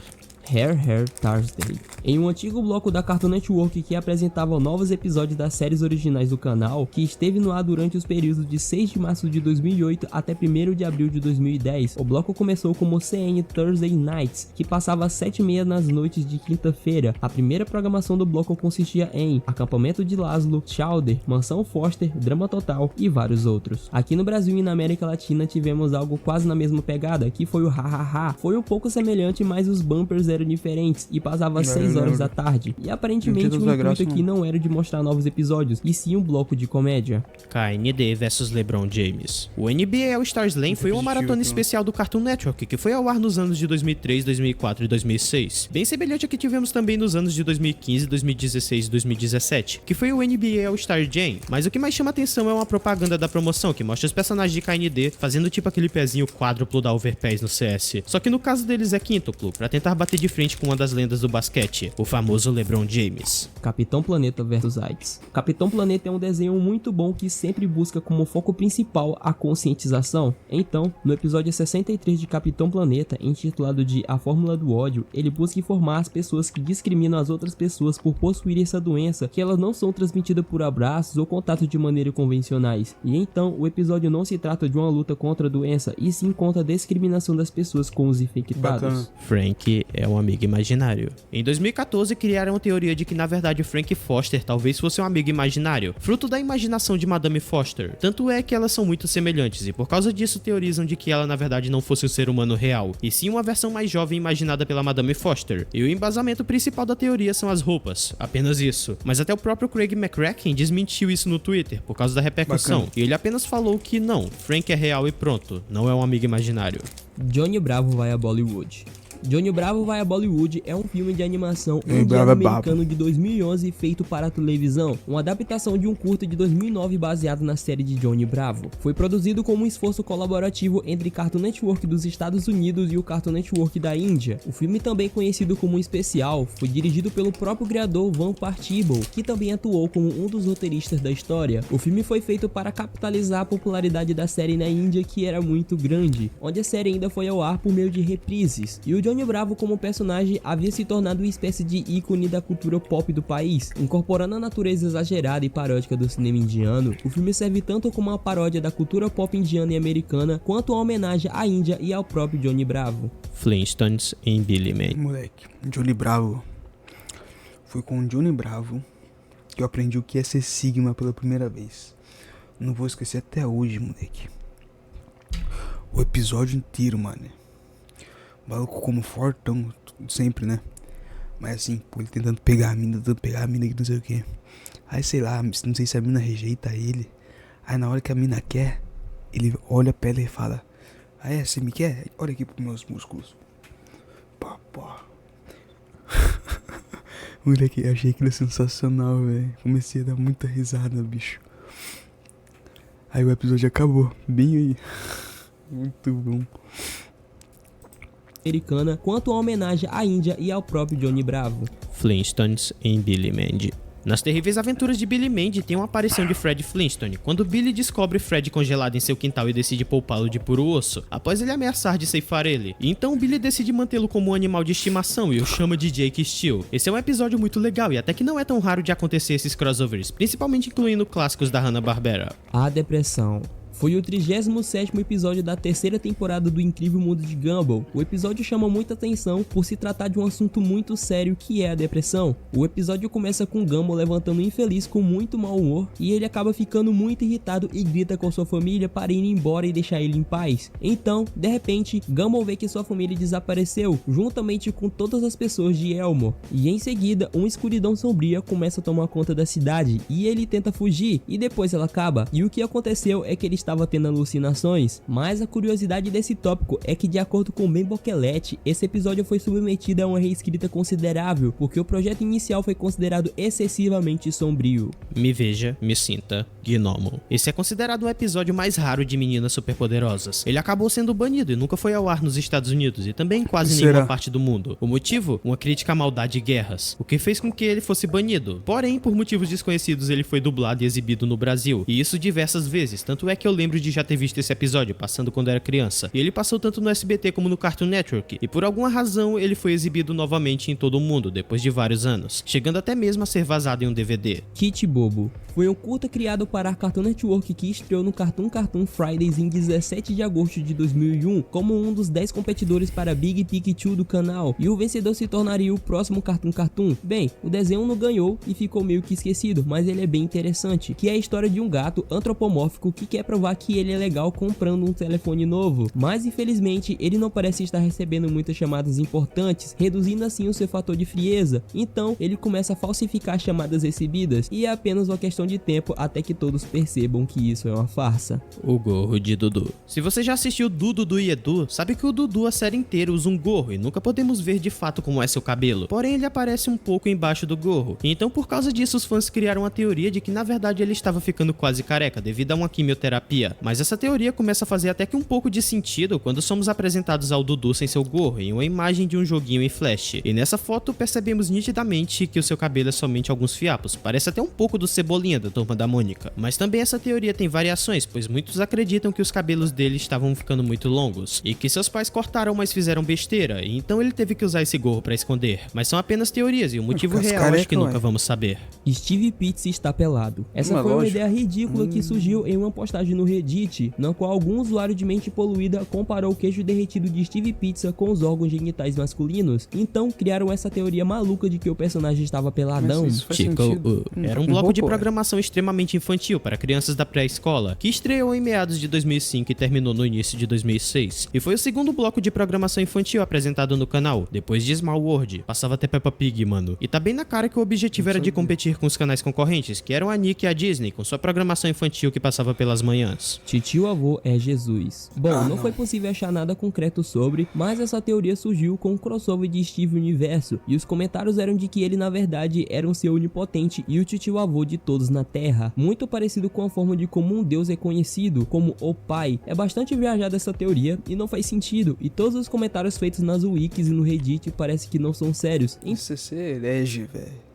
Hair Thursday. Em um antigo bloco da Cartoon Network que apresentava novos episódios das séries originais do canal, que esteve no ar durante os períodos de 6 de março de 2008 até 1º de abril de 2010, o bloco começou como CN Thursday Nights, que passava às 7h30 nas noites de quinta-feira. A primeira programação do bloco consistia em Acampamento de Laszlo, Chowder, Mansão Foster, Drama Total e vários outros. Aqui no Brasil e na América Latina tivemos algo quase na mesma pegada, que foi o Ha. Foi um pouco semelhante, mas os bumpers eram diferentes e passava às 6 horas da tarde. E aparentemente o intuito aqui não era de mostrar novos episódios, e sim um bloco de comédia. KND vs LeBron James. O NBA All-Star Slam foi uma maratona especial do Cartoon Network, que foi ao ar nos anos de 2003, 2004 e 2006. Bem semelhante a que tivemos também nos anos de 2015, 2016 e 2017, que foi o NBA All-Star Jam. Mas o que mais chama atenção é uma propaganda da promoção, que mostra os personagens de KND fazendo tipo aquele pezinho quádruplo da Overpass no CS. Só que no caso deles é quíntuplo, pra tentar bater de frente com uma das lendas do basquete, o famoso LeBron James. Capitão Planeta vs AIDS. Capitão Planeta é um desenho muito bom que sempre busca como foco principal a conscientização. Então, no episódio 63 de Capitão Planeta, intitulado de A Fórmula do Ódio, ele busca informar as pessoas que discriminam as outras pessoas por possuir essa doença que elas não são transmitidas por abraços ou contato de maneira convencionais. E então, o episódio não se trata de uma luta contra a doença, e sim contra a discriminação das pessoas com os infectados. Bacana. Frank é um amigo imaginário. Em 2014, criaram a teoria de que na verdade Frank Foster talvez fosse um amigo imaginário, fruto da imaginação de Madame Foster. Tanto é que elas são muito semelhantes, e por causa disso teorizam de que ela na verdade não fosse um ser humano real, e sim uma versão mais jovem imaginada pela Madame Foster. E o embasamento principal da teoria são as roupas, apenas isso. Mas até o próprio Craig McCracken desmentiu isso no Twitter, por causa da repercussão. Bacana. E ele apenas falou que não, Frank é real e pronto, não é um amigo imaginário. Johnny Bravo vai a Bollywood. Johnny Bravo vai a Bollywood é um filme de animação indiano-americano de 2011 feito para a televisão, uma adaptação de um curta de 2009 baseado na série de Johnny Bravo. Foi produzido como um esforço colaborativo entre Cartoon Network dos Estados Unidos e o Cartoon Network da Índia. O filme, também conhecido como um especial, foi dirigido pelo próprio criador Van Partibble, que também atuou como um dos roteiristas da história. O filme foi feito para capitalizar a popularidade da série na Índia, que era muito grande, onde a série ainda foi ao ar por meio de reprises, e o Johnny Bravo como personagem havia se tornado uma espécie de ícone da cultura pop do país. Incorporando a natureza exagerada e paródica do cinema indiano, o filme serve tanto como uma paródia da cultura pop indiana e americana, quanto uma homenagem à Índia e ao próprio Johnny Bravo. Flintstones em Billy Mandy. Moleque, Johnny Bravo. Foi com o Johnny Bravo que eu aprendi o que é ser Sigma pela primeira vez. Não vou esquecer até hoje, moleque. O episódio inteiro, mano. O maluco como fortão, sempre, né? Mas assim, pô, ele tentando pegar a mina, que não sei o que. Aí sei lá, não sei se a mina rejeita ele. Aí na hora que a mina quer, ele olha pra ela e fala: ah é, você me quer? Olha aqui pros meus músculos. Pá. Moleque, eu achei aquilo sensacional, velho. Comecei a dar muita risada, bicho. Aí o episódio acabou, bem aí. Muito bom. Americana, quanto a homenagem à Índia e ao próprio Johnny Bravo. Flintstones em Billy Mandy. Nas terríveis aventuras de Billy Mandy tem uma aparição de Fred Flintstone, quando Billy descobre Fred congelado em seu quintal e decide poupá-lo de puro osso, após ele ameaçar de ceifar ele. E então Billy decide mantê-lo como um animal de estimação e o chama de Jake Steel. Esse é um episódio muito legal e até que não é tão raro de acontecer esses crossovers, principalmente incluindo clássicos da Hanna-Barbera. A depressão. foi o 37º episódio da terceira temporada do Incrível Mundo de Gumball. O episódio chama muita atenção por se tratar de um assunto muito sério que é a depressão. O episódio começa com Gumball levantando infeliz com muito mau humor e ele acaba ficando muito irritado e grita com sua família para ir embora e deixar ele em paz. Então, de repente, Gumball vê que sua família desapareceu, juntamente com todas as pessoas de Elmore. E em seguida, uma escuridão sombria começa a tomar conta da cidade e ele tenta fugir e depois ela acaba. E o que aconteceu é que ele estava tendo alucinações. Mas a curiosidade desse tópico é que, de acordo com Ben Boquelete, esse episódio foi submetido a uma reescrita considerável, porque o projeto inicial foi considerado excessivamente sombrio. Me veja, me sinta, Gnomo. Esse é considerado o episódio mais raro de Meninas Superpoderosas. Ele acabou sendo banido e nunca foi ao ar nos Estados Unidos e também em quase nenhuma parte do mundo. O motivo? Uma crítica à maldade e guerras, o que fez com que ele fosse banido. Porém, por motivos desconhecidos, ele foi dublado e exibido no Brasil, e isso diversas vezes, tanto é que eu lembro de já ter visto esse episódio passando quando era criança. E ele passou tanto no SBT como no Cartoon Network, e por alguma razão ele foi exibido novamente em todo o mundo depois de vários anos, chegando até mesmo a ser vazado em um DVD. Kit Bobo foi um curta criado para a Cartoon Network que estreou no Cartoon Fridays em 17 de agosto de 2001 como um dos 10 competidores para Big Pikachu do canal, e o vencedor se tornaria o próximo Cartoon. Bem, o desenho não ganhou e ficou meio que esquecido, mas ele é bem interessante, que é a história de um gato antropomórfico que quer provar que ele é legal comprando um telefone novo, mas infelizmente ele não parece estar recebendo muitas chamadas importantes, reduzindo assim o seu fator de frieza. Então ele começa a falsificar as chamadas recebidas e é apenas uma questão de tempo até que todos percebam que isso é uma farsa. O gorro de Dudu. Se você já assistiu Dudu e Edu, sabe que o Dudu a série inteira usa um gorro e nunca podemos ver de fato como é seu cabelo, porém ele aparece um pouco embaixo do gorro. Então por causa disso os fãs criaram a teoria de que na verdade ele estava ficando quase careca devido a uma quimioterapia, mas essa teoria começa a fazer até que um pouco de sentido quando somos apresentados ao Dudu sem seu gorro em uma imagem de um joguinho em flash, e nessa foto percebemos nitidamente que o seu cabelo é somente alguns fiapos, parece até um pouco do Cebolinha da Turma da Mônica. Mas também essa teoria tem variações, pois muitos acreditam que os cabelos dele estavam ficando muito longos e que seus pais cortaram, mas fizeram besteira, e então ele teve que usar esse gorro para esconder. Mas são apenas teorias e o motivo real acho que nunca vamos saber. Steve Pitts está pelado. Essa foi uma ideia ridícula que surgiu em uma postagem no Reddit, na qual algum usuário de mente poluída comparou o queijo derretido de Steve Pizza com os órgãos genitais masculinos. Então criaram essa teoria maluca de que o personagem estava peladão. Era um bloco de programação extremamente infantil para crianças da pré-escola, que estreou em meados de 2005 e terminou no início de 2006. E foi o segundo bloco de programação infantil apresentado no canal, depois de Small World. Passava até Peppa Pig, mano. E tá bem na cara que o objetivo era de competir com os canais concorrentes, que eram a Nick e a Disney, com sua programação infantil que passava pelas manhãs. Titio avô é Jesus. Bom, não foi possível achar nada concreto sobre, mas essa teoria surgiu com o crossover de Steve Universo, e os comentários eram de que ele na verdade era um ser onipotente e o titio avô de todos na Terra, muito parecido com a forma de como um deus é conhecido, como o Pai. É bastante viajada essa teoria e não faz sentido, e todos os comentários feitos nas wikis e no Reddit parece que não são sérios. Isso é ser herege, velho.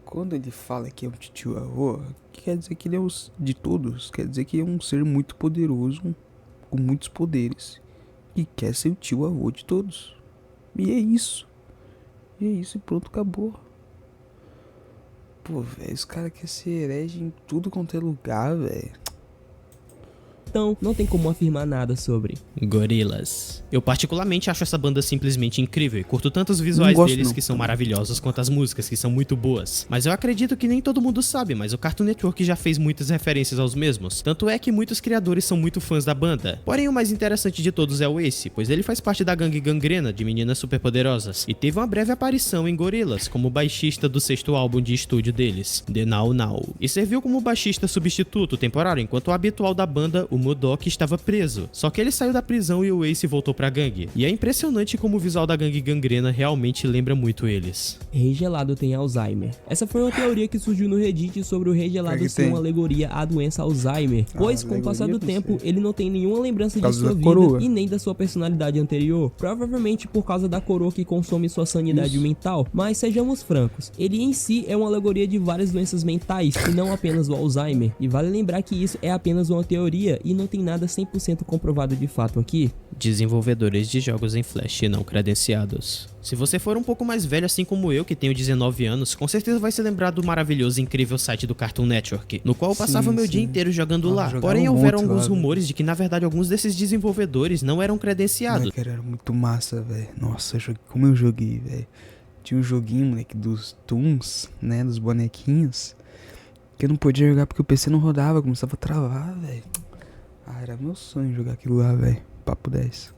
Quando ele fala que é um titio avô, quer dizer que ele é de todos, quer dizer que é um ser muito poderoso, com muitos poderes, e quer ser o tio avô de todos. E é isso. E é isso, e pronto, acabou. Pô, velho, esse cara quer ser herege em tudo quanto é lugar, velho. Então, não tem como afirmar nada sobre. Gorillaz. Eu particularmente acho essa banda simplesmente incrível e curto tanto os visuais deles que são maravilhosos quanto as músicas que são muito boas. Mas eu acredito que nem todo mundo sabe, mas o Cartoon Network já fez muitas referências aos mesmos. Tanto é que muitos criadores são muito fãs da banda. Porém, o mais interessante de todos é o Ace, pois ele faz parte da gangue Gangrena de Meninas Superpoderosas e teve uma breve aparição em Gorillaz como baixista do 6º álbum de estúdio deles, The Now Now, e serviu como baixista substituto temporário enquanto o habitual da banda, o Modok, estava preso. Só que ele saiu da prisão e o Ace voltou pra gangue. E é impressionante como o visual da gangue Gangrena realmente lembra muito eles. Rei Gelado tem Alzheimer. Essa foi uma teoria que surgiu no Reddit sobre o Rei Gelado ser uma alegoria à doença Alzheimer, pois com o passar do tempo ele não tem nenhuma lembrança de sua vida e nem da sua personalidade anterior, provavelmente por causa da coroa que consome sua sanidade mental. Mas sejamos francos, ele em si é uma alegoria de várias doenças mentais e não apenas o Alzheimer, e vale lembrar que isso é apenas uma teoria e e não tem nada 100% comprovado de fato aqui. Desenvolvedores de jogos em Flash não credenciados. Se você for um pouco mais velho, assim como eu, que tenho 19 anos, com certeza vai se lembrar do maravilhoso e incrível site do Cartoon Network, no qual eu passava meu dia inteiro jogando lá. Porém, houveram alguns rumores de que, na verdade, alguns desses desenvolvedores não eram credenciados. Moleque, era muito massa, velho. Nossa, como eu joguei, velho. Tinha um joguinho, moleque, dos Toons, né, dos bonequinhos, que eu não podia jogar porque o PC não rodava, começava a travar, velho. Ah, era meu sonho jogar aquilo lá, velho. Papo 10.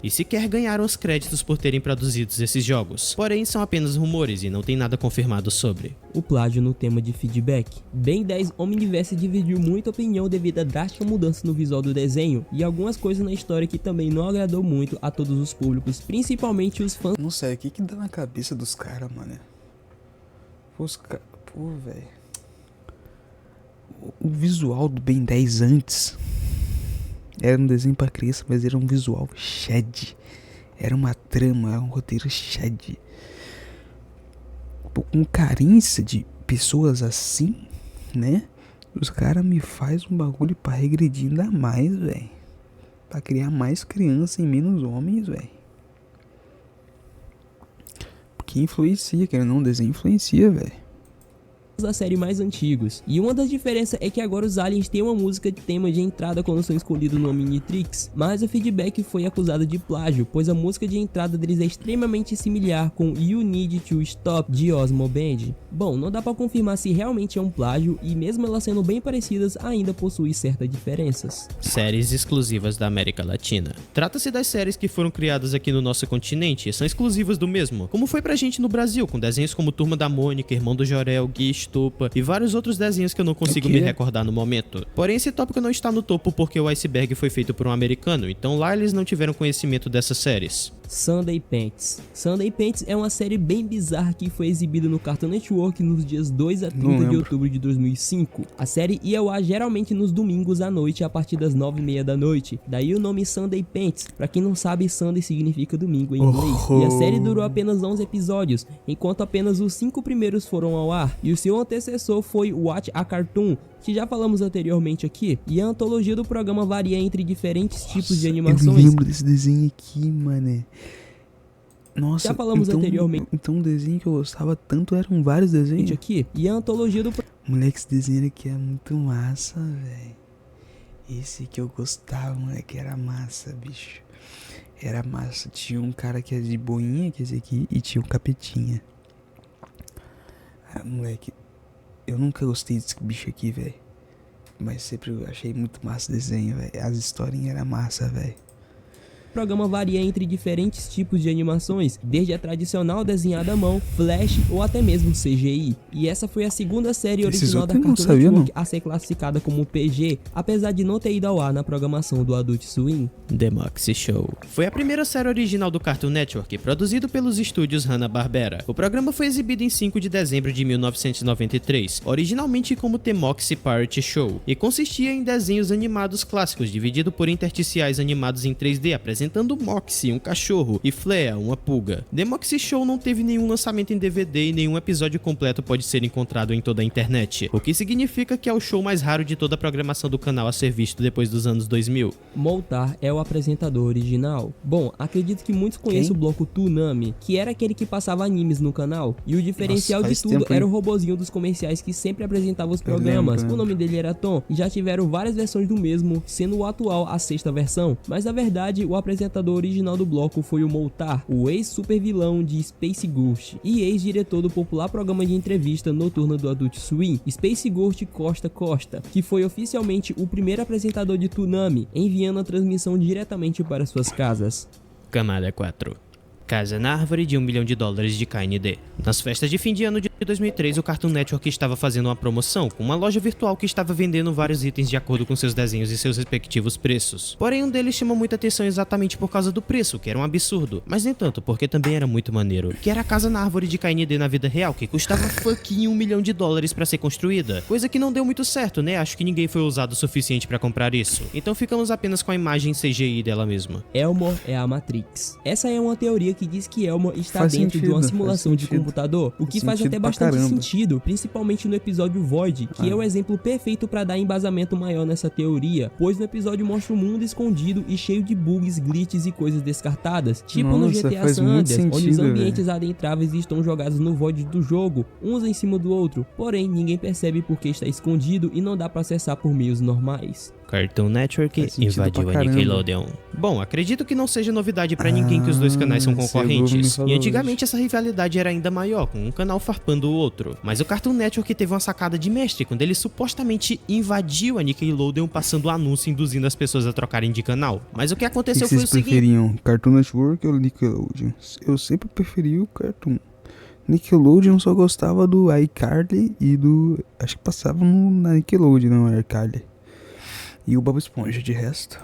E sequer ganharam os créditos por terem produzido esses jogos. Porém, são apenas rumores e não tem nada confirmado sobre. O plágio no tema de feedback. Ben 10 Omniverse dividiu muita opinião devido à drástica mudança no visual do desenho e algumas coisas na história que também não agradou muito a todos os públicos, principalmente os fãs. Não sei, o que dá na cabeça dos caras, mano? Pô, velho. O visual do Ben 10 antes era um desenho pra criança, mas era um visual shed. Era uma trama, era um roteiro shed. Pô, com carência de pessoas assim, né? Os caras me fazem um bagulho pra regredir ainda mais, velho. Pra criar mais criança e menos homens, velho. Porque influencia, querendo ou não, o desenho influencia, velho. Da série mais antigos. E uma das diferenças é que agora os aliens têm uma música de tema de entrada quando são escondidos no Omnitrix, mas o feedback foi acusado de plágio, pois a música de entrada deles é extremamente similar com You Need to Stop de Ozmo Band. Bom, não dá pra confirmar se realmente é um plágio e mesmo elas sendo bem parecidas ainda possui certas diferenças. Séries exclusivas da América Latina. Trata-se das séries que foram criadas aqui no nosso continente e são exclusivas do mesmo, como foi pra gente no Brasil, com desenhos como Turma da Mônica, Irmão do Jorel, Gui, Topa e vários outros desenhos que eu não consigo me recordar no momento. Porém, esse tópico não está no topo porque o Iceberg foi feito por um americano, então lá eles não tiveram conhecimento dessas séries. Sunday Pants. Sunday Pants é uma série bem bizarra que foi exibida no Cartoon Network nos dias 2 a 30 de outubro de 2005. A série ia ao ar geralmente nos domingos à noite a partir das 9h30 da noite. Daí o nome Sunday Pants. Pra quem não sabe, Sunday significa domingo em inglês. E a série durou apenas 11 episódios, enquanto apenas os 5 primeiros foram ao ar. E o seu antecessor foi Watch a Cartoon, que já falamos anteriormente aqui, e a antologia do programa varia entre diferentes tipos de animações. Eu lembro desse desenho aqui, mané. Nossa, já falamos anteriormente. Então o desenho que eu gostava tanto eram vários desenhos aqui. E a antologia do moleque, esse desenho aqui é muito massa, velho. Esse que eu gostava, moleque, era massa, bicho. Era massa. Tinha um cara que é de boinha, que é esse aqui, e tinha um capetinha. Ah, moleque, eu nunca gostei desse bicho aqui, velho. Mas sempre achei muito massa o desenho, velho. As historinhas eram massa, velho. O programa varia entre diferentes tipos de animações, desde a tradicional desenhada à mão, flash ou até mesmo CGI. E essa foi a segunda série original da Cartoon Network a ser classificada como PG, apesar de não ter ido ao ar na programação do Adult Swim. The Moxie Show foi a primeira série original do Cartoon Network, produzido pelos estúdios Hanna-Barbera. O programa foi exibido em 5 de dezembro de 1993, originalmente como The Moxie Party Show, e consistia em desenhos animados clássicos, dividido por intersticiais animados em 3D, apresentando Moxie, um cachorro, e Flea, uma pulga. The Moxie Show não teve nenhum lançamento em DVD e nenhum episódio completo pode ser encontrado em toda a internet, o que significa que é o show mais raro de toda a programação do canal a ser visto depois dos anos 2000. Moltar é o apresentador original. Bom, acredito que muitos conhecem o bloco Toonami, que era aquele que passava animes no canal, e o diferencial de tudo era o robozinho dos comerciais que sempre apresentava os programas. O nome dele era Tom, e já tiveram várias versões do mesmo, sendo o atual a 6ª versão, mas na verdade o apresentador original do bloco foi o Moltar, o ex-super vilão de Space Ghost e ex-diretor do popular programa de entrevista noturna do Adult Swim, Space Ghost Costa Costa, que foi oficialmente o primeiro apresentador de Toonami, enviando a transmissão diretamente para suas casas. Camada 4. Casa na árvore de $1 milhão de KND. Nas festas de fim de ano de 2003, o Cartoon Network estava fazendo uma promoção com uma loja virtual que estava vendendo vários itens de acordo com seus desenhos e seus respectivos preços. Porém, um deles chamou muita atenção exatamente por causa do preço, que era um absurdo, mas nem tanto, porque também era muito maneiro, que era a casa na árvore de KND na vida real, que custava fucking $1 milhão para ser construída, coisa que não deu muito certo, né? Acho que ninguém foi ousado o suficiente para comprar isso. Então ficamos apenas com a imagem CGI dela mesma. Elmore é a Matrix. Essa é uma teoria que diz que Elmore está dentro de uma simulação de computador, o que faz até pra bastante caramba. sentido, principalmente no episódio Void, que é o exemplo perfeito pra dar embasamento maior nessa teoria, pois no episódio mostra um mundo escondido e cheio de bugs, glitches e coisas descartadas, tipo no Nossa, GTA faz San muito Andreas, onde os sentido, ambientes adentráveis estão jogados no Void do jogo, uns em cima do outro, porém ninguém percebe porque está escondido e não dá pra acessar por meios normais. Cartoon Network Faz sentido invadiu pra a caramba. Nickelodeon. Bom, acredito que não seja novidade pra ninguém que os dois canais são esse Globo concorrentes. me falou E antigamente essa rivalidade era ainda maior, com um canal farpando o outro. Mas o Cartoon Network teve uma sacada de mestre quando ele supostamente invadiu a Nickelodeon passando anúncio induzindo as pessoas a trocarem de canal. Mas o que O que aconteceu foi o vocês seguinte... preferiam? Cartoon Network ou Nickelodeon? Eu sempre preferi o Cartoon. Nickelodeon só gostava do iCarly e do... Acho que passava na Nickelodeon, não, iCarly. E o Bob Esponja, de resto.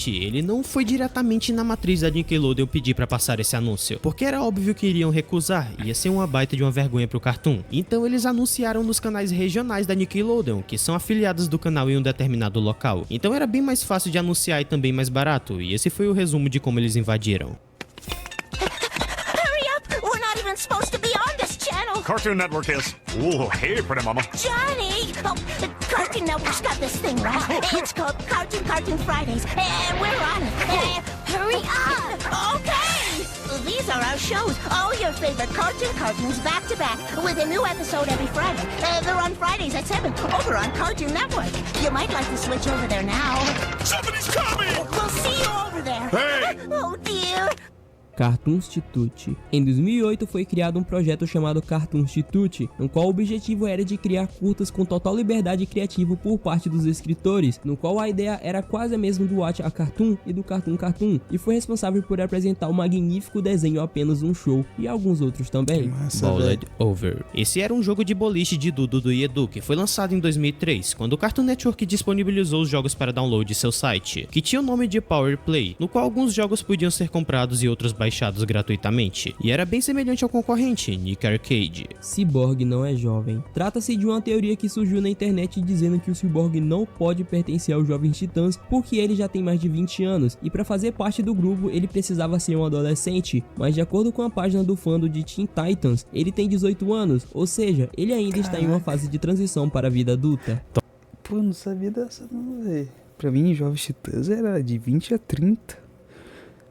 Ele não foi diretamente na matriz da Nickelodeon pedir pra passar esse anúncio, porque era óbvio que iriam recusar, ia ser uma baita de uma vergonha pro Cartoon. Então eles anunciaram nos canais regionais da Nickelodeon, que são afiliados do canal em um determinado local. Então era bem mais fácil de anunciar e também mais barato, e esse foi o resumo de como eles invadiram. Hurry up! We're not even supposed to be on this channel! Cartoon Network is. Ooh, hey, pretty mama. Johnny! Oh, the Cartoon Network's got this thing right. It's called Cartoon Fridays, and we're on it. Hurry up! Okay! These are our shows. All your favorite cartoons back to back, with a new episode every Friday. They're on Fridays at 7, over on Cartoon Network. You might like to switch over there now. Somebody's coming! We'll see you over there. Hey! Oh, dear. Cartoon Institute. Em 2008 foi criado um projeto chamado Cartoon Institute, no qual o objetivo era de criar curtas com total liberdade criativa por parte dos escritores, no qual a ideia era quase a mesma do Watch a Cartoon e do Cartoon, e foi responsável por apresentar o magnífico desenho Apenas um Show e alguns outros também. Massa, Bowled Over. Esse era um jogo de boliche de Dudu e Edu, que foi lançado em 2003, quando o Cartoon Network disponibilizou os jogos para download em seu site, que tinha o nome de Power Play, no qual alguns jogos podiam ser comprados e outros baixados gratuitamente, e era bem semelhante ao concorrente, Nick Arcade. Cyborg não é jovem. Trata-se de uma teoria que surgiu na internet dizendo que o Cyborg não pode pertencer aos Jovens Titãs porque ele já tem mais de 20 anos, e para fazer parte do grupo ele precisava ser um adolescente, mas de acordo com a página do fandom de Teen Titans, ele tem 18 anos, ou seja, ele ainda está em uma fase de transição para a vida adulta. Pô, não sabia dessa não, velho. Pra mim, Jovens Titãs era de 20 a 30.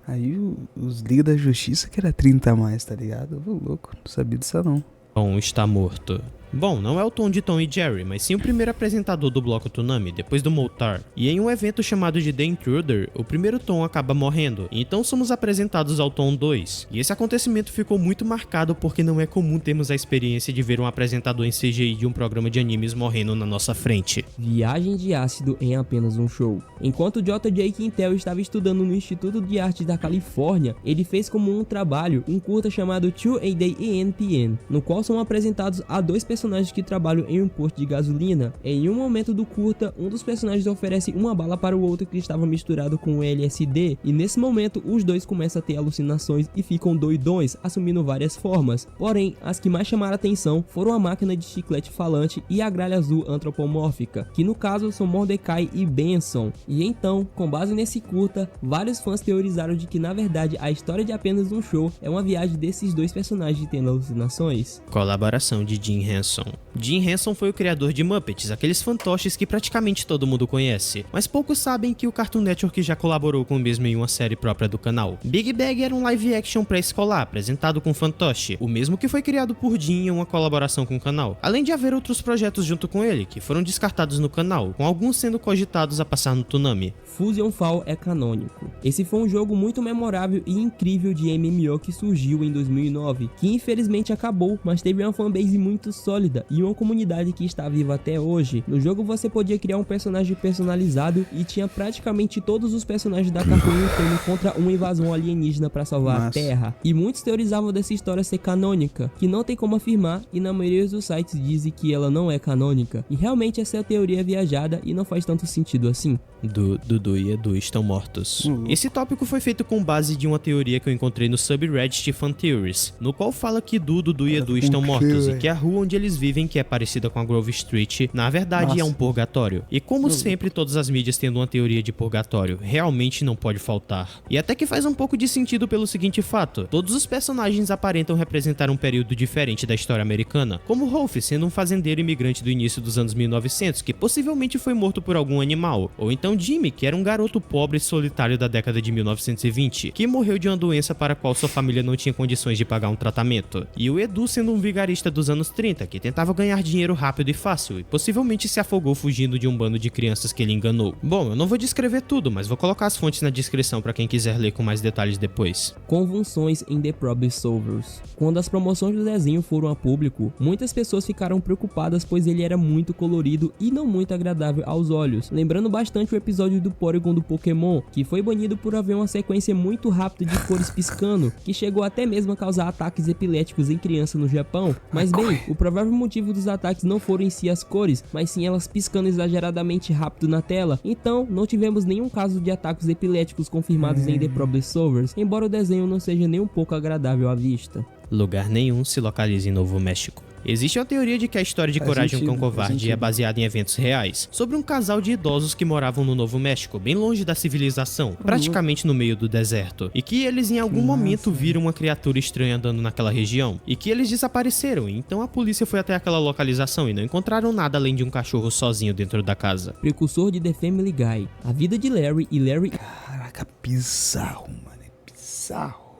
Aí os Liga da Justiça que era 30 a mais, tá ligado? Eu louco, não sabia disso não. Tom está morto. Bom, não é o Tom de Tom e Jerry, mas sim o primeiro apresentador do bloco Toonami, depois do Moltar. E em um evento chamado de The Intruder, o primeiro Tom acaba morrendo, e então somos apresentados ao Tom 2. E esse acontecimento ficou muito marcado porque não é comum termos a experiência de ver um apresentador em CGI de um programa de animes morrendo na nossa frente. Viagem de ácido em Apenas um Show. Enquanto J.J. Quintel estava estudando no Instituto de Artes da Califórnia, ele fez como um trabalho um curta chamado 2A Day ENPN, no qual são apresentados a dois personagens que trabalham em um posto de gasolina. Em um momento do curta, um dos personagens oferece uma bala para o outro que estava misturado com LSD, e nesse momento os dois começam a ter alucinações e ficam doidões, assumindo várias formas. Porém, as que mais chamaram a atenção foram a máquina de chiclete falante e a gralha azul antropomórfica, que no caso são Mordecai e Benson. E então, com base nesse curta, vários fãs teorizaram de que na verdade a história de Apenas um Show é uma viagem desses dois personagens tendo alucinações. Colaboração de Jim Henson. Jim Henson foi o criador de Muppets, aqueles fantoches que praticamente todo mundo conhece, mas poucos sabem que o Cartoon Network já colaborou com o mesmo em uma série própria do canal. Big Bang era um live action pré-escolar apresentado com fantoche, o mesmo que foi criado por Jim em uma colaboração com o canal, além de haver outros projetos junto com ele, que foram descartados no canal, com alguns sendo cogitados a passar no Toonami. Fusion Fall é canônico. Esse foi um jogo muito memorável e incrível de MMO que surgiu em 2009, que infelizmente acabou, mas teve uma fanbase muito sólida e uma comunidade que está viva até hoje. No jogo você podia criar um personagem personalizado e tinha praticamente todos os personagens da Cartoon lutando contra uma invasão alienígena para salvar a Terra. E muitos teorizavam dessa história ser canônica, que não tem como afirmar, e na maioria dos sites dizem que ela não é canônica. E realmente essa é a teoria viajada e não faz tanto sentido assim. Dudu e Edu estão mortos. Esse tópico foi feito com base de uma teoria que eu encontrei no subreddit Fan Theories, no qual fala que Dudu e Edu estão mortos e que a rua onde eles eles vivem, que é parecida com a Grove Street, na verdade é um purgatório. E como sempre, todas as mídias tendo uma teoria de purgatório, realmente não pode faltar. E até que faz um pouco de sentido pelo seguinte fato: todos os personagens aparentam representar um período diferente da história americana, como Rolf sendo um fazendeiro imigrante do início dos anos 1900, que possivelmente foi morto por algum animal, ou então Jimmy, que era um garoto pobre e solitário da década de 1920, que morreu de uma doença para a qual sua família não tinha condições de pagar um tratamento, e o Edu sendo um vigarista dos anos 30, que tentava ganhar dinheiro rápido e fácil, e possivelmente se afogou fugindo de um bando de crianças que ele enganou. Bom, eu não vou descrever tudo, mas vou colocar as fontes na descrição para quem quiser ler com mais detalhes depois. Convulsões em The Problem Solvers. Quando as promoções do desenho foram a público, muitas pessoas ficaram preocupadas, pois ele era muito colorido e não muito agradável aos olhos, lembrando bastante o episódio do Porygon do Pokémon, que foi banido por haver uma sequência muito rápida de cores piscando, que chegou até mesmo a causar ataques epiléticos em crianças no Japão. Mas bem, o provável motivo dos ataques não foram em si as cores, mas sim elas piscando exageradamente rápido na tela. Então, não tivemos nenhum caso de ataques epiléticos confirmados em The Problem Solvers, embora o desenho não seja nem um pouco agradável à vista. Lugar nenhum se localiza em Novo México. Existe uma teoria de que a história de Coragem um Cão Covarde é baseada em eventos reais, sobre um casal de idosos que moravam no Novo México, bem longe da civilização, praticamente no meio do deserto, e que eles em algum momento viram uma criatura estranha andando naquela região, e que eles desapareceram, e então a polícia foi até aquela localização e não encontraram nada além de um cachorro sozinho dentro da casa. Precursor de The Family Guy. A vida de Larry e Larry... Caraca, bizarro, mano. É bizarro.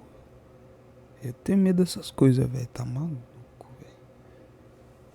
Eu tenho medo dessas coisas, velho. Tá maluco, velho.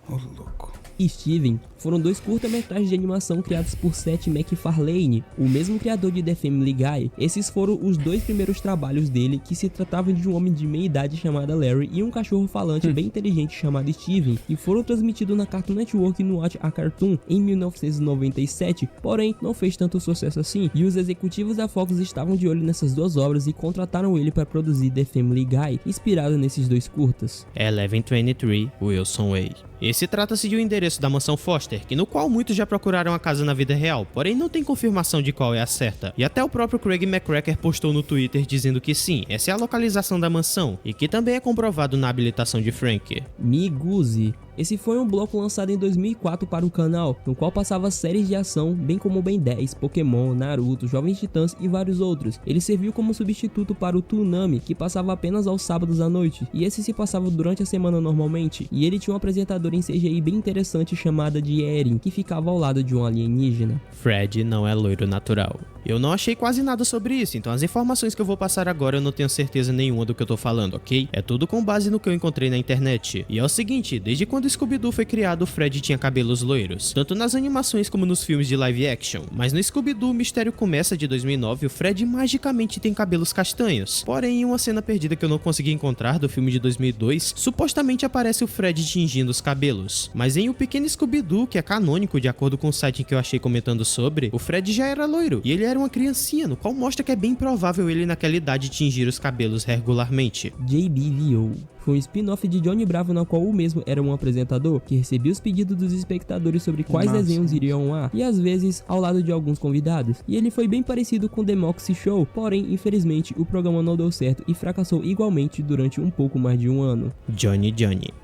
Ô, louco. e Steven foram dois curta-metragens de animação criados por Seth MacFarlane, o mesmo criador de The Family Guy. Esses foram os dois primeiros trabalhos dele, que se tratavam de um homem de meia idade chamado Larry e um cachorro falante bem inteligente chamado Steven, e foram transmitidos na Cartoon Network no Watch a Cartoon em 1997, porém não fez tanto sucesso assim, e os executivos da Fox estavam de olho nessas duas obras e contrataram ele para produzir The Family Guy, inspirado nesses dois curtas. 1123 Wilson Way. Esse trata-se de um endereço da mansão Foster, no qual muitos já procuraram a casa na vida real, porém não tem confirmação de qual é a certa. E até o próprio Craig McCracker postou no Twitter dizendo que sim, essa é a localização da mansão, e que também é comprovado na habilitação de Frank. Miguzi. Esse foi um bloco lançado em 2004 para o canal, no qual passava séries de ação, bem como Ben 10, Pokémon, Naruto, Jovens Titãs e vários outros. Ele serviu como substituto para o Toonami, que passava apenas aos sábados à noite, e esse se passava durante a semana normalmente, e ele tinha uma apresentadora em CGI bem interessante chamada de Erin, que ficava ao lado de um alienígena. Fred não é loiro natural. Eu não achei quase nada sobre isso, então as informações que eu vou passar agora eu não tenho certeza nenhuma do que eu tô falando, ok? É tudo com base no que eu encontrei na internet. E é o seguinte, desde quando Scooby-Doo foi criado, o Fred tinha cabelos loiros, tanto nas animações como nos filmes de live action. Mas no Scooby-Doo, o mistério começa de 2009 e o Fred magicamente tem cabelos castanhos. Porém, em uma cena perdida que eu não consegui encontrar do filme de 2002, supostamente aparece o Fred tingindo os cabelos. Mas em O Pequeno Scooby-Doo, que é canônico de acordo com o site que eu achei comentando sobre, o Fred já era loiro, e ele era uma criancinha, no qual mostra que é bem provável ele naquela idade tingir os cabelos regularmente. JBVO foi um spin-off de Johnny Bravo, na qual o mesmo era um apresentador que recebia os pedidos dos espectadores sobre quais desenhos iriam lá, e às vezes ao lado de alguns convidados. E ele foi bem parecido com The Moxie Show, porém, infelizmente, o programa não deu certo e fracassou igualmente durante um pouco mais de um ano. Johnny.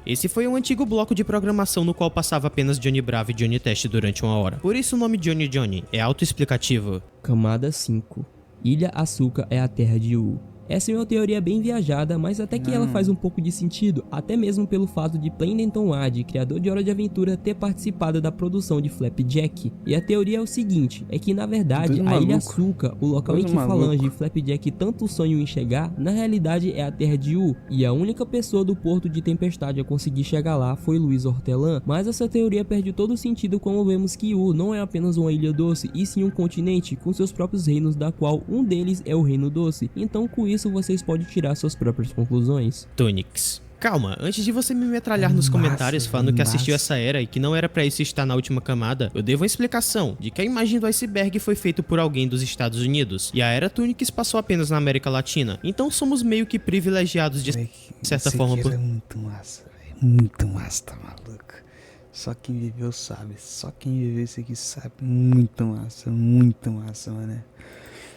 Esse foi um antigo bloco de programação no qual passava apenas Johnny Bravo e Johnny Test durante uma hora. Por isso o nome Johnny é autoexplicativo. Camada 5. Ilha Asuka é a terra de U. Essa é uma teoria bem viajada, mas até que ela faz um pouco de sentido, até mesmo pelo fato de Pendleton Ward, criador de Hora de Aventura, ter participado da produção de Flapjack. E a teoria é o seguinte, é que na verdade a Ilha Asuka, o local em que Falange e Flapjack tanto sonham em chegar, na realidade é a terra de U, e a única pessoa do Porto de Tempestade a conseguir chegar lá foi Luiz Hortelã, mas essa teoria perde todo o sentido quando vemos que U não é apenas uma ilha doce, e sim um continente com seus próprios reinos, da qual um deles é o Reino Doce. Então com isso vocês podem tirar suas próprias conclusões. Tunics. Calma, antes de você me metralhar nos comentários falando que assistiu essa era e que não era pra isso estar na última camada, eu devo uma explicação de que a imagem do iceberg foi feita por alguém dos Estados Unidos, e a era Tunics passou apenas na América Latina, então somos meio que privilegiados de certa forma por... É muito massa, véio. Muito massa, tá maluco? Só quem viveu sabe, só quem viveu isso aqui sabe. Muito massa, mano.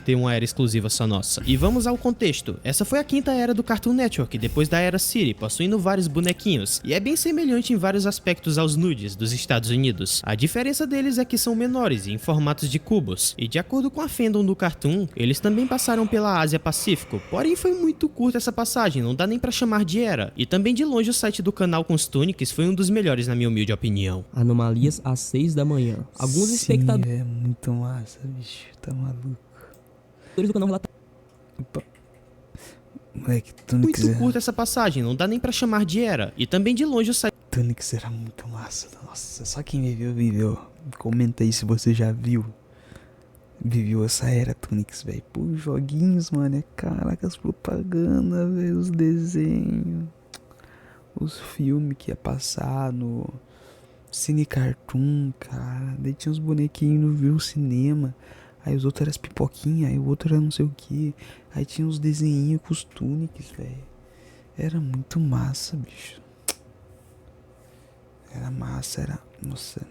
ter uma era exclusiva só nossa. E vamos ao contexto. Essa foi a quinta era do Cartoon Network, depois da era City, possuindo vários bonequinhos, e é bem semelhante em vários aspectos aos nudes dos Estados Unidos. A diferença deles é que são menores e em formatos de cubos, e de acordo com a fandom do Cartoon, eles também passaram pela Ásia Pacífico, porém foi muito curta essa passagem, não dá nem pra chamar de era. E também de longe o site do canal com os Tunics foi um dos melhores na minha humilde opinião. Anomalias às 6 da manhã. Alguns espectadores É muito massa, bicho. Tá maluco. do canal relataram Moleque, Tunics Muito curta essa passagem, não dá nem pra chamar de era. E também de longe o site era muito massa. Nossa, só quem viveu. Comenta aí se você já viveu essa era Tunics, velho. Pô, joguinhos, mano. Caraca, as propagandas, velho. Os desenhos. Os filmes que ia passar no Cine Cartoon, cara. Daí tinha uns bonequinhos no cinema. Aí os outros eram as pipoquinhas. Aí o outro era não sei o que. Aí tinha uns desenhinhos com os Tunics, velho. Era muito massa, bicho. Era massa, era... Nossa.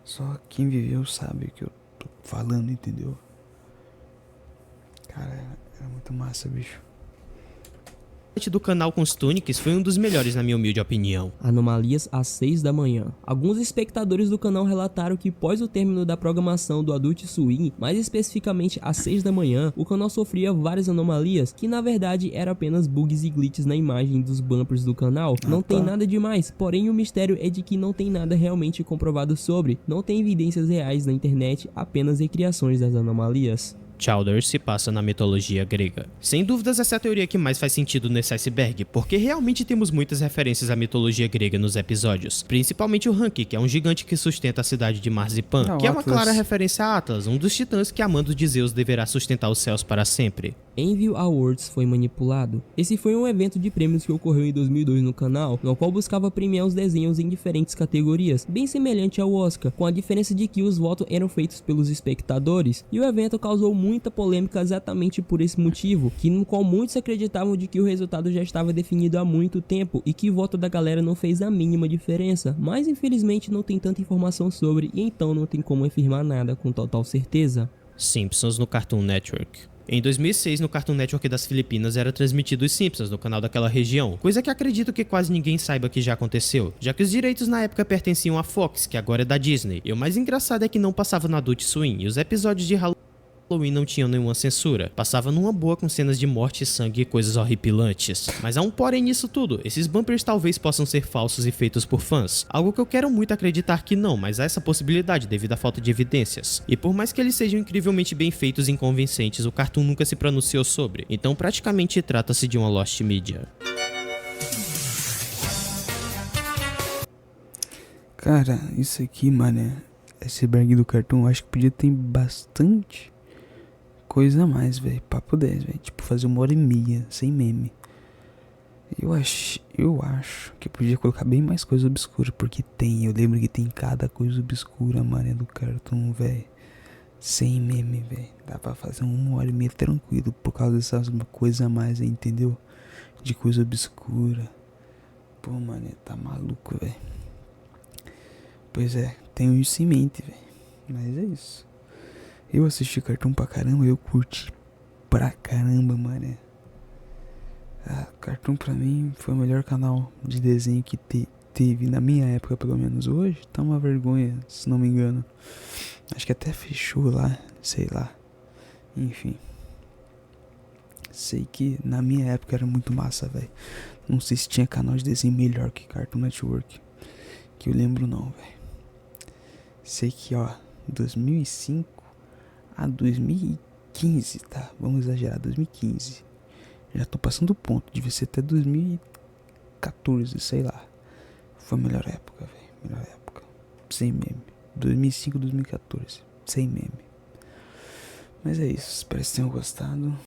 Só quem viveu sabe o que eu tô falando, entendeu? Cara, era muito massa, bicho. do canal com os Tunics foi um dos melhores na minha humilde opinião. Anomalias às 6 da manhã. Alguns espectadores do canal relataram que pós o término da programação do Adult Swim, mais especificamente às 6 da manhã, o canal sofria várias anomalias, que na verdade eram apenas bugs e glitches na imagem dos bumpers do canal. Não tem nada demais, porém o mistério é de que não tem nada realmente comprovado sobre, não tem evidências reais na internet, apenas recriações das anomalias. Chowder se passa na mitologia grega. Sem dúvidas essa é a teoria que mais faz sentido nesse iceberg, porque realmente temos muitas referências à mitologia grega nos episódios, principalmente o Hank, que é um gigante que sustenta a cidade de Marzipan, que é uma clara referência a Atlas, um dos titãs que, amando de Zeus, deverá sustentar os céus para sempre. Envy Awards foi manipulado. Esse foi um evento de prêmios que ocorreu em 2002 no canal, no qual buscava premiar os desenhos em diferentes categorias, bem semelhante ao Oscar, com a diferença de que os votos eram feitos pelos espectadores, e o evento causou muita polêmica exatamente por esse motivo, que no qual muitos acreditavam de que o resultado já estava definido há muito tempo e que o voto da galera não fez a mínima diferença, mas infelizmente não tem tanta informação sobre e então não tem como afirmar nada com total certeza. Simpsons no Cartoon Network. Em 2006, no Cartoon Network das Filipinas era transmitido os Simpsons no canal daquela região, coisa que acredito que quase ninguém saiba que já aconteceu, já que os direitos na época pertenciam à Fox, que agora é da Disney, e o mais engraçado é que não passava no Adult Swim, e os episódios de Halloween não tinham nenhuma censura, passava numa boa com cenas de morte, sangue e coisas horripilantes. Mas há um porém nisso tudo, esses bumpers talvez possam ser falsos e feitos por fãs, algo que eu quero muito acreditar que não, mas há essa possibilidade devido à falta de evidências. E por mais que eles sejam incrivelmente bem feitos e inconvincentes, o Cartoon nunca se pronunciou sobre, então praticamente trata-se de uma lost media. Cara, isso aqui, mano, esse iceberg do Cartoon, acho que podia ter bastante coisa a mais, velho. Papo 10, velho. Tipo, fazer 1h30 sem meme. Eu acho que podia colocar bem mais coisa obscura, porque tem, eu lembro que tem cada coisa obscura, mano, do Cartoon, velho. Sem meme, velho. Dá pra fazer 1h30 tranquilo, por causa dessas coisas a mais aí, entendeu? De coisa obscura. Pô, mano, tá maluco, velho. Pois é, tenho isso em mente, velho. Mas é isso. Eu assisti Cartoon pra caramba, eu curti pra caramba, mano. Cartoon pra mim foi o melhor canal de desenho que teve na minha época, pelo menos. Hoje tá uma vergonha, se não me engano. Acho que até fechou lá, sei lá. Enfim. Sei que na minha época era muito massa, velho. Não sei se tinha canal de desenho melhor que Cartoon Network, que eu lembro não, velho. Sei que, ó, 2005 a 2015, tá? Vamos exagerar, 2015. Já tô passando o ponto, devia ser até 2014, sei lá. Foi a melhor época, velho. Melhor época. Sem meme. 2005, 2014. Sem meme. Mas é isso, espero que tenham gostado.